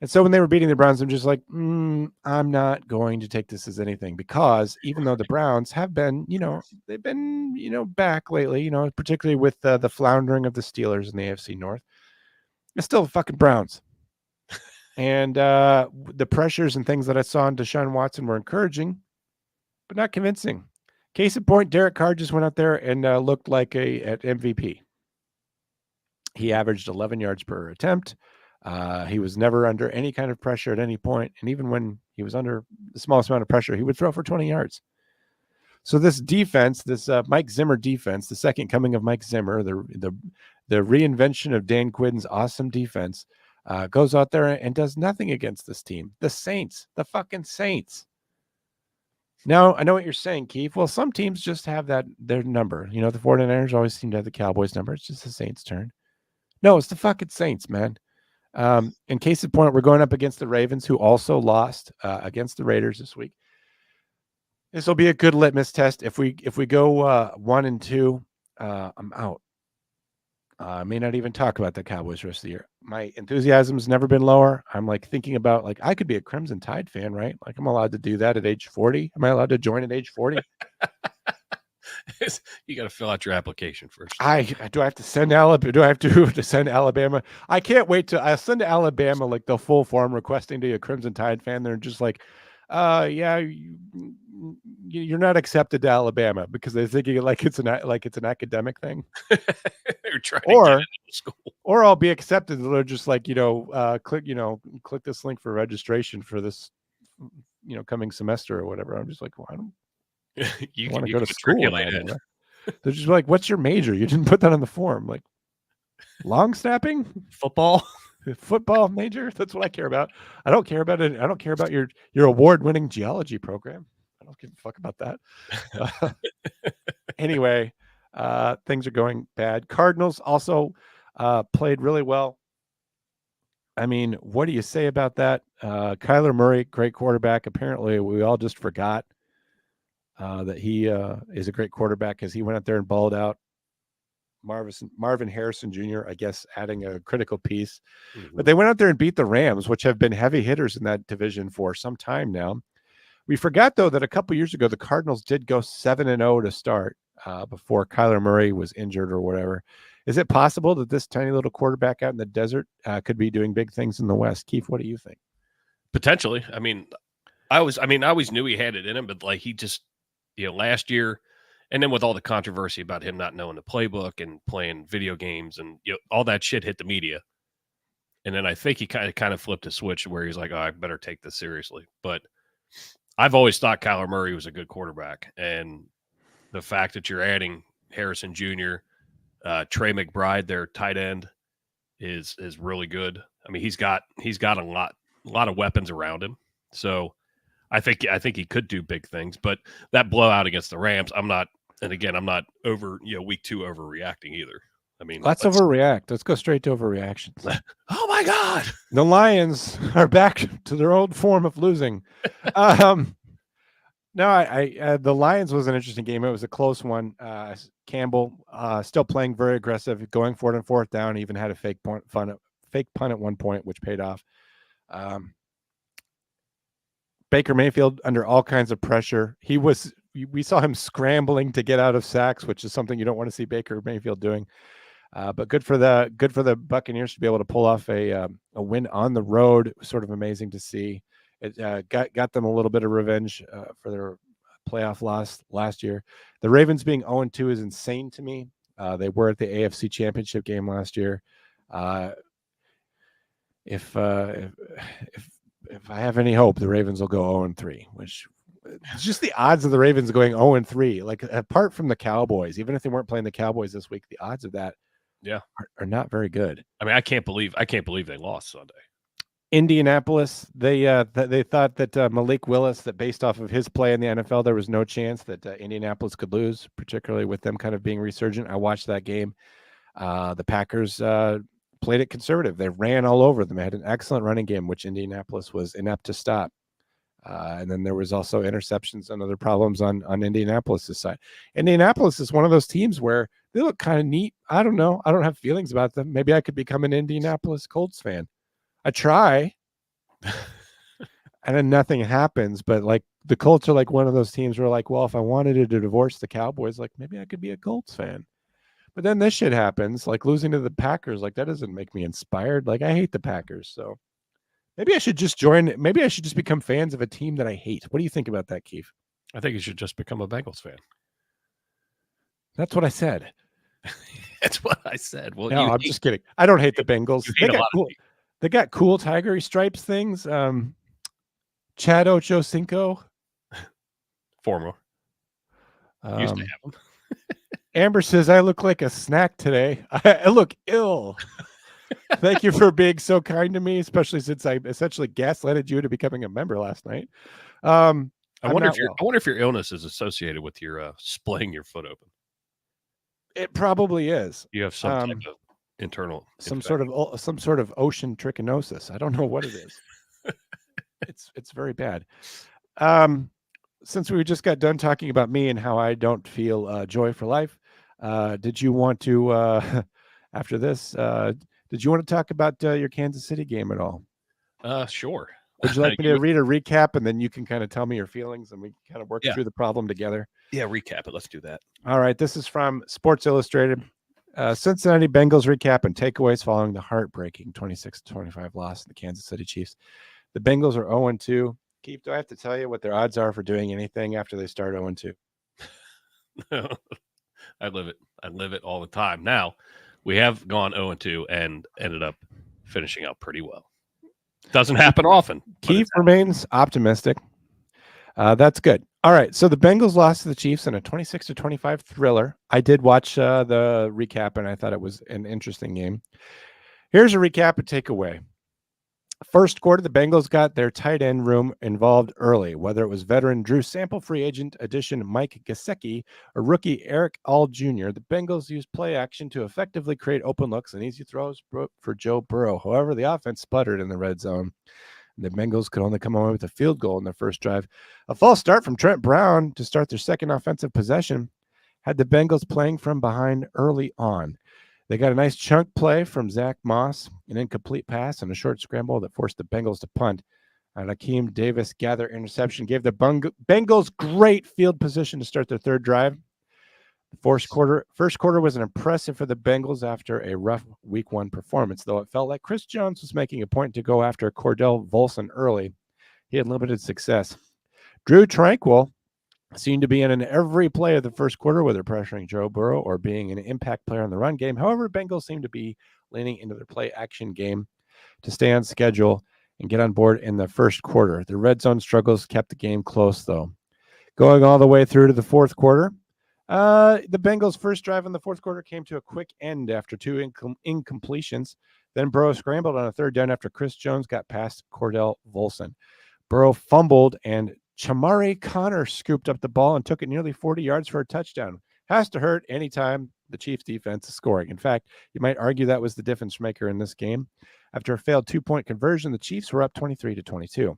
And so when they were beating the Browns, I'm just like, I'm not going to take this as anything, because even though the Browns have been, they've been, back lately, particularly with the floundering of the Steelers in the AFC North, it's still the fucking Browns. And the pressures and things that I saw in Deshaun Watson were encouraging, but not convincing. Case in point, Derek Carr just went out there and looked like an MVP. He averaged 11 yards per attempt. He was never under any kind of pressure at any point. And even when he was under the smallest amount of pressure, he would throw for 20 yards. So this defense, this Mike Zimmer defense, the second coming of Mike Zimmer, the reinvention of Dan Quinn's awesome defense, goes out there and does nothing against this team. The Saints, the fucking Saints. Now, I know what you're saying, Keith. Well, some teams just have their number. The 49ers always seem to have the Cowboys number. It's just the Saints' turn. No, it's the fucking Saints, man. In case in point, we're going up against the Ravens, who also lost against the Raiders this week. This will be a good litmus test. If we go 1-2, I'm out. I may not even talk about the Cowboys the rest of the year. My enthusiasm's never been lower. I'm like thinking about I could be a Crimson Tide fan, right? Like I'm allowed to do that at age 40. Am I allowed to join at age 40? You got to fill out your application first. Do I have to send Alabama? Do I have to send Alabama? I can't wait to. I send to Alabama like the full form requesting to be a Crimson Tide fan. They're just like, yeah, you're not accepted to Alabama because they're thinking like it's an academic thing. They're trying to get into school. Or I'll be accepted. They're just like, click this link for registration for this, coming semester or whatever. I'm just like, well, I don't. You want to you go to can school. matriculate in. They're just like, what's your major? You didn't put that on the form. Like, long snapping, Football. football major. That's what I care about. I don't care about it. I don't care about your award-winning geology program. I don't give a fuck about that. Anyway, things are going bad. Cardinals also played really well. I mean, what do you say about that? Kyler Murray, great quarterback. Apparently, we all just forgot that he is a great quarterback because he went out there and balled out. Marvin Harrison Jr., I guess, adding a critical piece. Mm-hmm. But they went out there and beat the Rams, which have been heavy hitters in that division for some time now. We forgot, though, that a couple years ago, the Cardinals did go 7-0 to start before Kyler Murray was injured or whatever. Is it possible that this tiny little quarterback out in the desert could be doing big things in the West? Keith, what do you think? Potentially. I mean, I always knew he had it in him, but like he just, last year, and then with all the controversy about him not knowing the playbook and playing video games and all that shit hit the media. And then I think he kind of flipped a switch where he's like, oh, I better take this seriously. But I've always thought Kyler Murray was a good quarterback. And the fact that you're adding Harrison Jr., Trey McBride, their tight end, is really good. I mean, he's got a lot of weapons around him. So I think he could do big things, but that blowout against the Rams, I'm not over, week 2 overreacting either. I mean, let's overreact. Let's go straight to overreactions. Oh my God. The Lions are back to their old form of losing. No, the Lions was an interesting game. It was a close one. Campbell still playing very aggressive, going for it on 4th down, even had a fake punt at one point, which paid off. Baker Mayfield under all kinds of pressure. We saw him scrambling to get out of sacks, which is something you don't want to see Baker Mayfield doing. But good for the Buccaneers to be able to pull off a win on the road. It was sort of amazing to see. It got them a little bit of revenge for their playoff loss last year. The Ravens being 0-2 is insane to me. They were at the AFC Championship game last year. If I have any hope, the Ravens will go 0-3, which it's just the odds of the Ravens going 0-3. Like, apart from the Cowboys, even if they weren't playing the Cowboys this week, the odds of that are not very good. I mean, I can't believe they lost Sunday. Indianapolis, they thought that Malik Willis, that based off of his play in the NFL, there was no chance that Indianapolis could lose, particularly with them kind of being resurgent. I watched that game. The Packers played it conservative. They ran all over them. They had an excellent running game, which Indianapolis was inept to stop. And then there was also interceptions and other problems on Indianapolis' side. Indianapolis is one of those teams where they look kind of neat. I don't know. I don't have feelings about them. Maybe I could become an Indianapolis Colts fan. I try. And then nothing happens. But like the Colts are like one of those teams where like, well, if I wanted to divorce the Cowboys, like maybe I could be a Colts fan. But then this shit happens, like losing to the Packers. Like that doesn't make me inspired. Like I hate the Packers. So maybe I should just join. Maybe I should just become fans of a team that I hate. What do you think about that, Keith? I think you should just become a Bengals fan. That's what I said. That's what I said. Well, no, I'm just kidding. I don't hate the Bengals. They got cool tiger stripes things. Chad Ochocinco. Former. Used to have them. Amber says, I look like a snack today. I look ill. Thank you for being so kind to me, especially since I essentially gaslighted you to becoming a member last night. I wonder if your illness is associated with your splitting your foot open. It probably is. You have some type of internal some sort of ocean trichinosis. I don't know what it is. It's very bad. Since we just got done talking about me and how I don't feel joy for life, did you want to after this? Did you want to talk about your Kansas City game at all? Sure. Would you like me to read a recap and then you can kind of tell me your feelings and we can kind of work through the problem together? Yeah, recap it. Let's do that. All right, this is from Sports Illustrated. Cincinnati Bengals recap and takeaways following the heartbreaking 26-25 loss to the Kansas City Chiefs. The Bengals are 0-2. Keith, do I have to tell you what their odds are for doing anything after they start 0-2? I live it. I live it all the time. Now, we have gone 0-2 and ended up finishing out pretty well. Doesn't happen often. Keith remains optimistic. That's good. All right, so the Bengals lost to the Chiefs in a 26-25 thriller. I did watch the recap, and I thought it was an interesting game. Here's a recap and takeaway. First quarter, the Bengals got their tight end room involved early, whether it was veteran Drew Sample, free agent addition Mike Gesicki, or rookie Eric All Jr., the Bengals used play action to effectively create open looks and easy throws for Joe Burrow. However, the offense sputtered in the red zone. The Bengals could only come away with a field goal in their first drive. A false start from Trent Brown to start their second offensive possession had the Bengals playing from behind early on. They got a nice chunk play from Zach Moss, an incomplete pass and a short scramble that forced the Bengals to punt. And Akeem Davis gather interception gave the Bengals great field position to start their third drive. The first quarter was an impressive for the Bengals after a rough week one performance, though it felt like Chris Jones was making a point to go after Cordell Volson early. He had limited success. Drew Tranquil seemed to be in every play of the first quarter, whether pressuring Joe Burrow or being an impact player in the run game. However, Bengals seemed to be leaning into their play action game to stay on schedule and get on board in the first quarter. The red zone struggles kept the game close, though. Going all the way through to the fourth quarter, the Bengals' first drive in the fourth quarter came to a quick end after two incompletions. Then Burrow scrambled on a third down after Chris Jones got past Cordell Volson. Burrow fumbled, and Chamari Connor scooped up the ball and took it nearly 40 yards for a touchdown. Has to hurt anytime the Chiefs defense is scoring. In fact, you might argue that was the difference maker in this game. After a failed 2-point conversion, the Chiefs were up 23-22.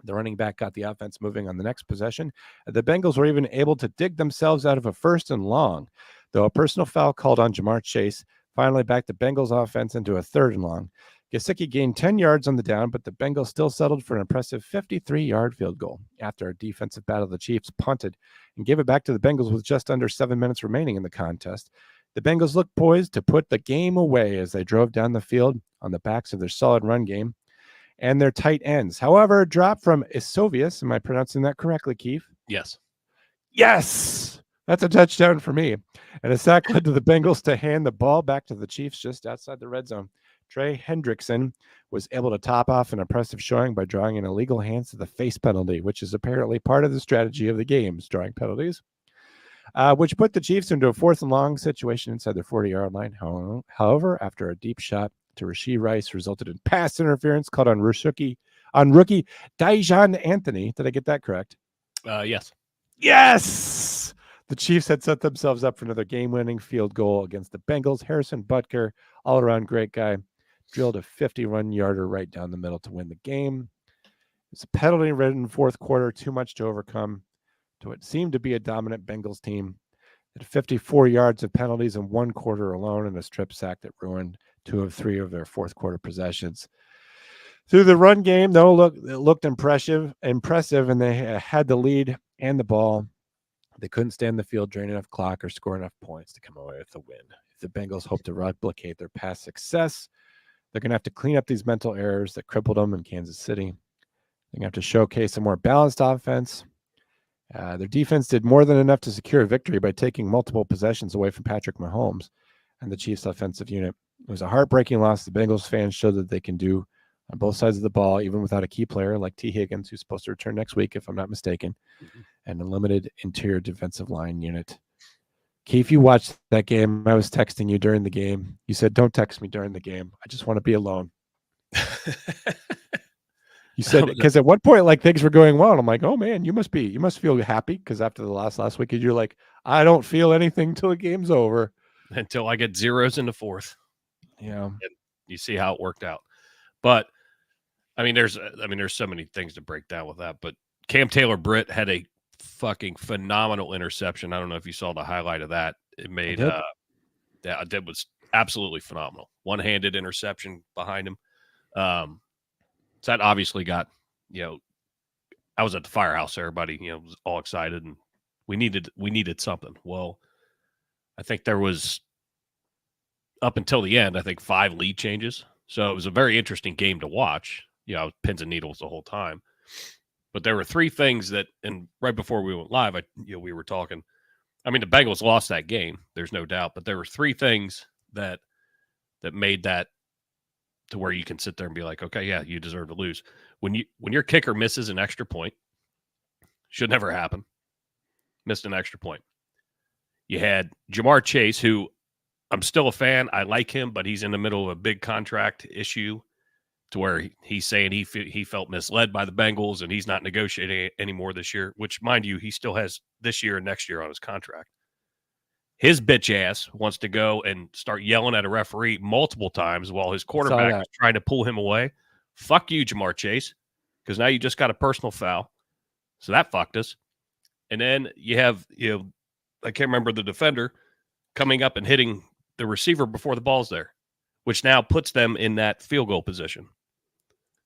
The running back got the offense moving on the next possession. The Bengals were even able to dig themselves out of a first and long, though a personal foul called on Jamar Chase finally backed the Bengals offense into a third and long. Gesicki gained 10 yards on the down, but the Bengals still settled for an impressive 53-yard field goal. After a defensive battle, the Chiefs punted and gave it back to the Bengals with just under 7 minutes remaining in the contest. The Bengals looked poised to put the game away as they drove down the field on the backs of their solid run game and their tight ends. However, a drop from Isovius, am I pronouncing that correctly, Keith? Yes. Yes! That's a touchdown for me. And a sack led to the Bengals to hand the ball back to the Chiefs just outside the red zone. Trey Hendrickson was able to top off an impressive showing by drawing an illegal hands to the face penalty, which is apparently part of the strategy of the games, drawing penalties, which put the Chiefs into a fourth and long situation inside their 40-yard line. However, after a deep shot to Rashee Rice resulted in pass interference called on rookie Dijon Anthony. Did I get that correct? Yes. Yes! The Chiefs had set themselves up for another game-winning field goal against the Bengals. Harrison Butker, all-around great guy, drilled a 51-yarder right down the middle to win the game. It's a penalty-ridden fourth quarter, too much to overcome to what seemed to be a dominant Bengals team. At 54 yards of penalties in one quarter alone and a strip sack that ruined 2 of 3 of their fourth quarter possessions. Through the run game, though, it looked impressive, and they had the lead and the ball. They couldn't stand the field, drain enough clock, or score enough points to come away with the win. If the Bengals hope to replicate their past success, they're going to have to clean up these mental errors that crippled them in Kansas City. They're going to have to showcase a more balanced offense. Their defense did more than enough to secure a victory by taking multiple possessions away from Patrick Mahomes and the Chiefs' offensive unit. It was a heartbreaking loss. The Bengals fans showed that they can do on both sides of the ball, even without a key player like T. Higgins, who's supposed to return next week, if I'm not mistaken, and a limited interior defensive line unit. Keith, you watched that game. I was texting you during the game. You said, don't text me during the game. I just want to be alone. You said, because at one point, like, things were going well. And I'm like, oh man, you must feel happy. Because after the last week, you're like, I don't feel anything until the game's over. Until I get zeros in the fourth. Yeah. And you see how it worked out. But there's so many things to break down with that. But Cam Taylor-Britt had a fucking phenomenal interception. I don't know if you saw the highlight of that. It made it was absolutely phenomenal. One-handed interception behind him. So that obviously got, I was at the firehouse. Everybody, was all excited, and We needed something. Well, I think there was, up until the end, I think 5 lead changes. So it was a very interesting game to watch. Pins and needles the whole time. But there were 3 things that, and right before we went live, we were talking. I mean, the Bengals lost that game. There's no doubt. But there were 3 things that made that to where you can sit there and be like, okay, yeah, you deserve to lose. When your kicker misses an extra point, should never happen. Missed an extra point. You had Jamar Chase, who I'm still a fan. I like him, but he's in the middle of a big contract issue to where he's saying he felt misled by the Bengals and he's not negotiating anymore this year, which, mind you, he still has this year and next year on his contract. His bitch ass wants to go and start yelling at a referee multiple times while his quarterback is trying to pull him away. Fuck you, Jamar Chase, because now you just got a personal foul. So that fucked us. And then you have, I can't remember the defender coming up and hitting the receiver before the ball's there, which now puts them in that field goal position.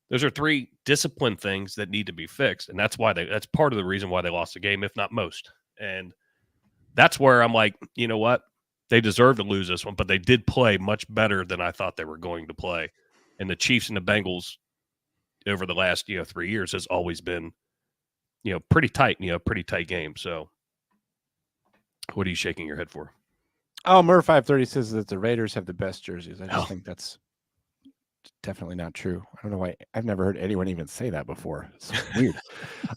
Those are 3 discipline things that need to be fixed, and that's part of the reason why they lost the game, if not most. And that's where I'm like, you know what? They deserve to lose this one, but they did play much better than I thought they were going to play. And the Chiefs and the Bengals over the last 3 years has always been pretty tight, pretty tight game. So what are you shaking your head for? Oh, Mur530 says that the Raiders have the best jerseys. I just think that's definitely not true. I don't know why. I've never heard anyone even say that before. It's so weird.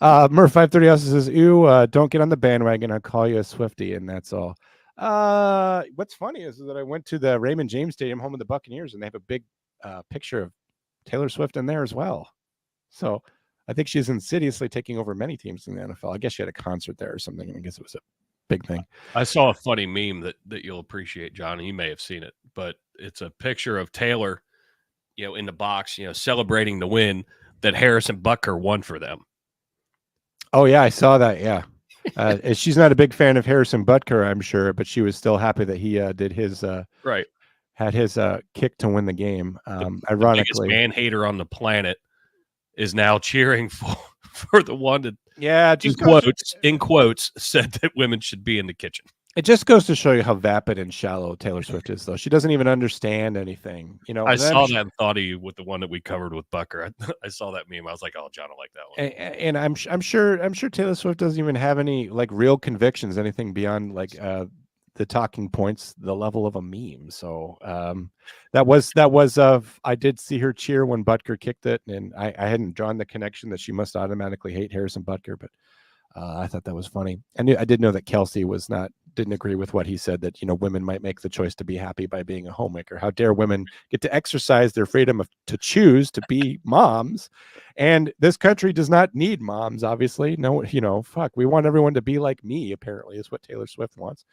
Mur530 also says, ew, don't get on the bandwagon. I'll call you a Swiftie, and that's all. What's funny is that I went to the Raymond James Stadium, home of the Buccaneers, and they have a big picture of Taylor Swift in there as well. So I think she's insidiously taking over many teams in the NFL. I guess she had a concert there or something. I guess it was a big thing. I saw a funny meme that you'll appreciate, John, and you may have seen it, but it's a picture of Taylor, in the box, celebrating the win that Harrison Butker won for them. Oh yeah, I saw that. Yeah. She's not a big fan of Harrison Butker, I'm sure, but she was still happy that he did his right. Had his kick to win the game. Ironically, the biggest man hater on the planet is now cheering for the one that, in quotes, said that women should be in the kitchen. It just goes to show you how vapid and shallow Taylor Swift is, though. She doesn't even understand anything. I saw that and thought of you with the one that we covered with Butker. I saw that meme. I was like, "Oh, John, I like that one." And I'm sure Taylor Swift doesn't even have any like real convictions, anything beyond like the talking points, the level of a meme. So that was I did see her cheer when Butker kicked it, and I hadn't drawn the connection that she must automatically hate Harrison Butker, but I thought that was funny. I did know that Kelsey didn't agree with what he said, that women might make the choice to be happy by being a homemaker. How dare women get to exercise their freedom to choose to be moms, and this country does not need moms, obviously. No, fuck, we want everyone to be like me, apparently, is what Taylor Swift wants.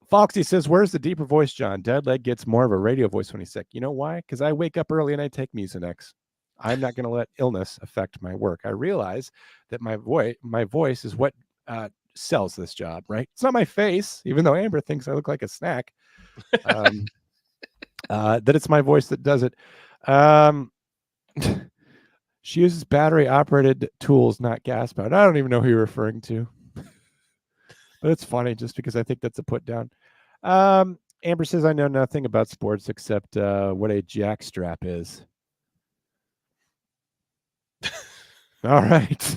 Foxy says, where's the deeper voice, John? Deadleg gets more of a radio voice when he's sick. You know why? Because I wake up early and I take Mucinex. I'm not going to let illness affect my work. I realize that my voice is what sells this job, right? It's not my face, even though Amber thinks I look like a snack. That it's my voice that does it. She uses battery operated tools, not gas powered. I don't even know who you're referring to, but it's funny just because I think that's a put down. Amber says, I know nothing about sports except what a jack strap is. All right.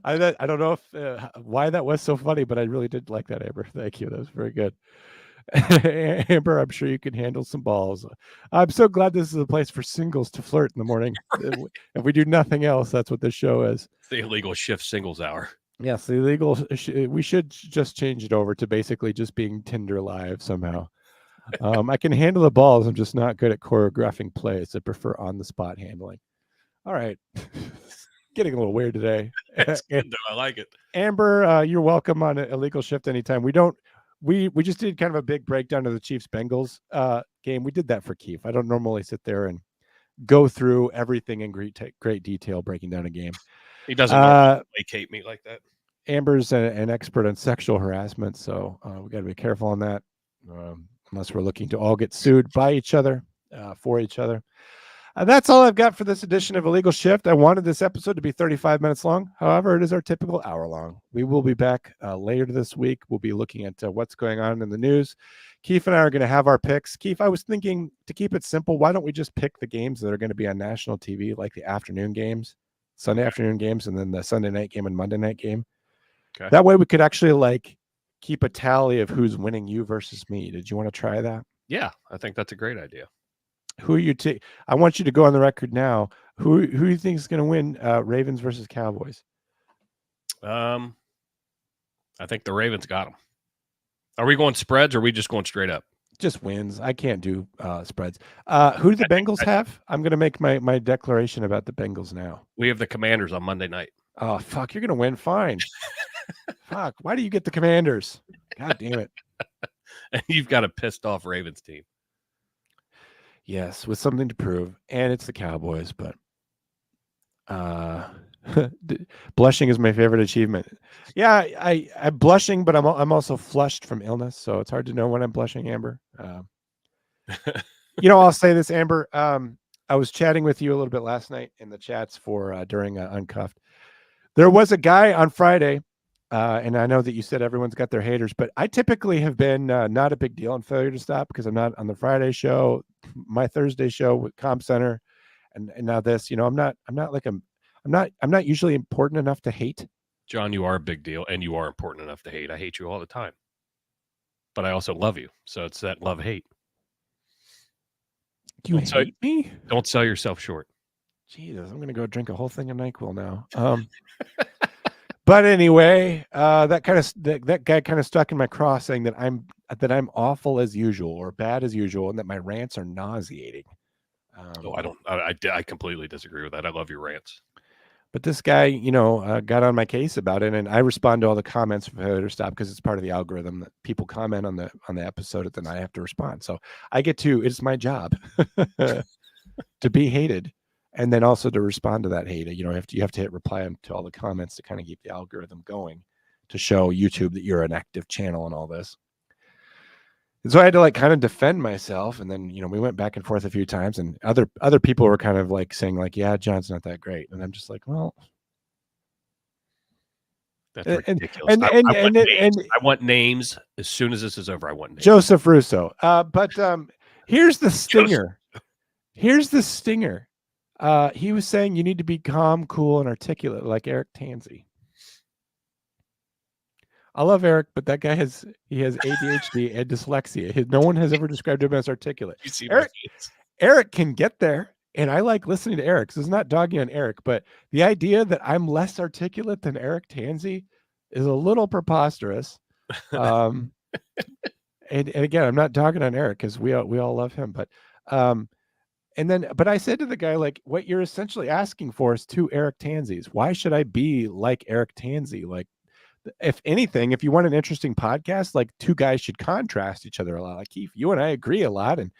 I don't know if why that was so funny, but I really did like that, Amber. Thank you. That was very good. Amber, I'm sure you can handle some balls. I'm so glad this is a place for singles to flirt in the morning. If we do nothing else, that's what this show is. The illegal shift singles hour. Yes, the illegal. We should just change it over to basically just being Tinder live somehow. I can handle the balls. I'm just not good at choreographing plays. I prefer on-the-spot handling. All right. Getting a little weird today. That's good, though. I like it. Amber, you're welcome on Illegal Shift anytime. We just did kind of a big breakdown of the Chiefs Bengals game. We did that for Keith. I don't normally sit there and go through everything in great detail breaking down a game. He doesn't placate me like that. Amber's an expert on sexual harassment, so we got to be careful on that, unless we're looking to all get sued by each other, for each other. That's all I've got for this edition of Illegal Shift. I wanted this episode to be 35 minutes long. However, it is our typical hour long. We will be back later this week. We'll be looking at what's going on in the news. Keith and I are going to have our picks. Keith, I was thinking to keep it simple, why don't we just pick the games that are going to be on national TV, like the afternoon games, Sunday afternoon games, and then the Sunday night game and Monday night game. Okay. That way we could actually keep a tally of who's winning, you versus me. Did you want to try that? Yeah, I think that's a great idea. Who are you I want you to go on the record now. Who do you think is going to win Ravens versus Cowboys? I think the Ravens got them. Are we going spreads or are we just going straight up? Just wins. I can't do spreads. Who do the Bengals have? I'm going to make my declaration about the Bengals now. We have the Commanders on Monday night. Oh, fuck. You're going to win. Fine. Fuck. Why do you get the Commanders? God damn it. And you've got a pissed off Ravens team. Yes, with something to prove. And it's the Cowboys, but blushing is my favorite achievement. Yeah, I'm blushing, but I'm also flushed from illness, so it's hard to know when I'm blushing, Amber. I'll say this, Amber. I was chatting with you a little bit last night in the chats for during Uncuffed. There was a guy on Friday, and I know that you said everyone's got their haters, but I typically have been not a big deal on Failure to Stop because I'm not on the Friday show, my Thursday show with Comp Center, and now this. I'm not usually important enough to hate. John, you are a big deal, and you are important enough to hate. I hate you all the time, but I also love you, so it's that love-hate. Do you hate me? Don't sell yourself short. Jesus, I'm going to go drink a whole thing of NyQuil now. But anyway, that guy kind of stuck in my craw saying that I'm awful as usual or bad as usual, and that my rants are nauseating. I completely disagree with that. I love your rants. But this guy, got on my case about it, and I respond to all the comments for Failure to Stop because it's part of the algorithm that people comment on the episode, and then I have to respond. So I get to. It's my job to be hated, and then also to respond to that hate. You have to hit reply to all the comments to kind of keep the algorithm going, to show YouTube that you're an active channel and all this. And so I had to kind of defend myself, and then we went back and forth a few times, and other people were kind of saying yeah, John's not that great, and I'm just like, well, that's ridiculous. I want names as soon as this is over. I want names. Joseph Russo. But here's the stinger. Here's the stinger. He was saying you need to be calm, cool, and articulate like Eric Tansey. I love Eric, but that guy has ADHD and dyslexia. No one has ever described him as articulate. Eric can get there, and I like listening to Eric. So it's not dogging on Eric, but the idea that I'm less articulate than Eric Tansey is a little preposterous. And again, I'm not dogging on Eric because we all love him, but but I said to the guy, what you're essentially asking for is two Eric Tanseys. Why should I be like Eric Tansey? If anything, if you want an interesting podcast, two guys should contrast each other a lot. Keith, you and I agree a lot. And,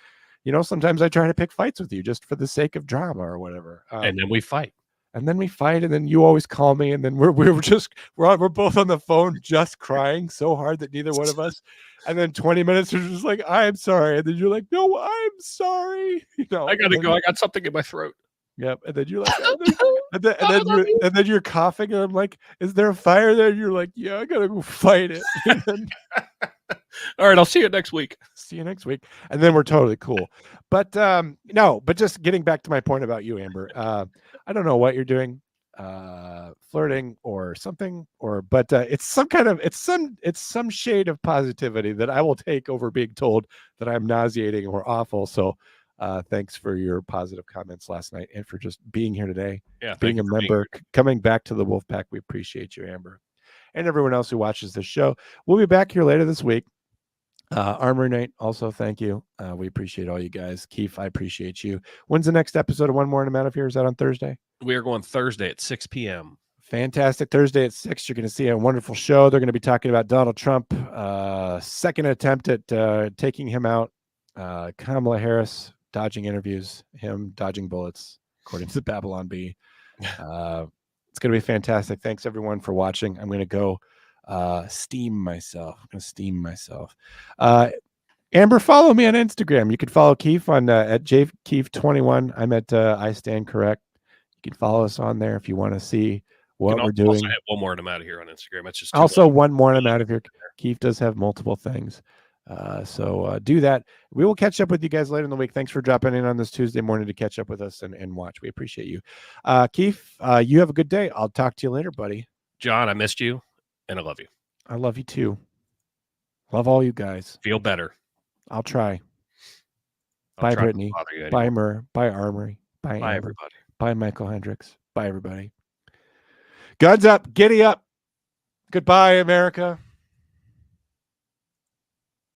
sometimes I try to pick fights with you just for the sake of drama or whatever. And then we fight. And then you always call me. And then we're both on the phone just crying so hard that neither one of us. And then 20 minutes are just like, I'm sorry. And then you're like, no, I'm sorry. I got to go. I got something in my throat. Yep. And then you're like, and then you're coughing, and I'm like, is there a fire there? And you're like, yeah, I gotta go fight it. All right, I'll see you next week. See you next week. And then we're totally cool. But but just getting back to my point about you, Amber. I don't know what you're doing, flirting or something, but it's some shade of positivity that I will take over being told that I'm nauseating or awful. So thanks for your positive comments last night and for just being here today. Yeah, being a member, coming back to the Wolfpack. We appreciate you, Amber, and everyone else who watches this show. We'll be back here later this week. Armory Night, also thank you. We appreciate all you guys. Keith, I appreciate you. When's the next episode of One More and I'm Out of Here? Is that on Thursday? We are going Thursday at 6 p.m. Fantastic. Thursday at 6, you're going to see a wonderful show. They're going to be talking about Donald Trump, second attempt at taking him out. Kamala Harris dodging interviews, him dodging bullets, according to Babylon Bee. It's going to be fantastic. Thanks, everyone, for watching. I'm going to go steam myself. Amber, follow me on Instagram. You can follow Keith on at jkeith21. I'm at I Stand Correct. You can follow us on there if you want to see what we're doing. Also, have one more and I'm out of here on Instagram. It's just Also, one more and I'm out of here. Keith does have multiple things. So do that. We will catch up with you guys later in the week. Thanks for dropping in on this Tuesday morning to catch up with us and watch. We appreciate you. Keith, you have a good day. I'll talk to you later, buddy. John, I missed you and I love you. I love you too. Love all you guys. Feel better. I'll try. I'll Bye, try not to Brittany. bother you Bye, anymore. Murr. Bye, Armory. Bye, Bye, Amber. everybody. Bye, Michael Hendricks. Bye, everybody. Guns up. Giddy up. Goodbye, America.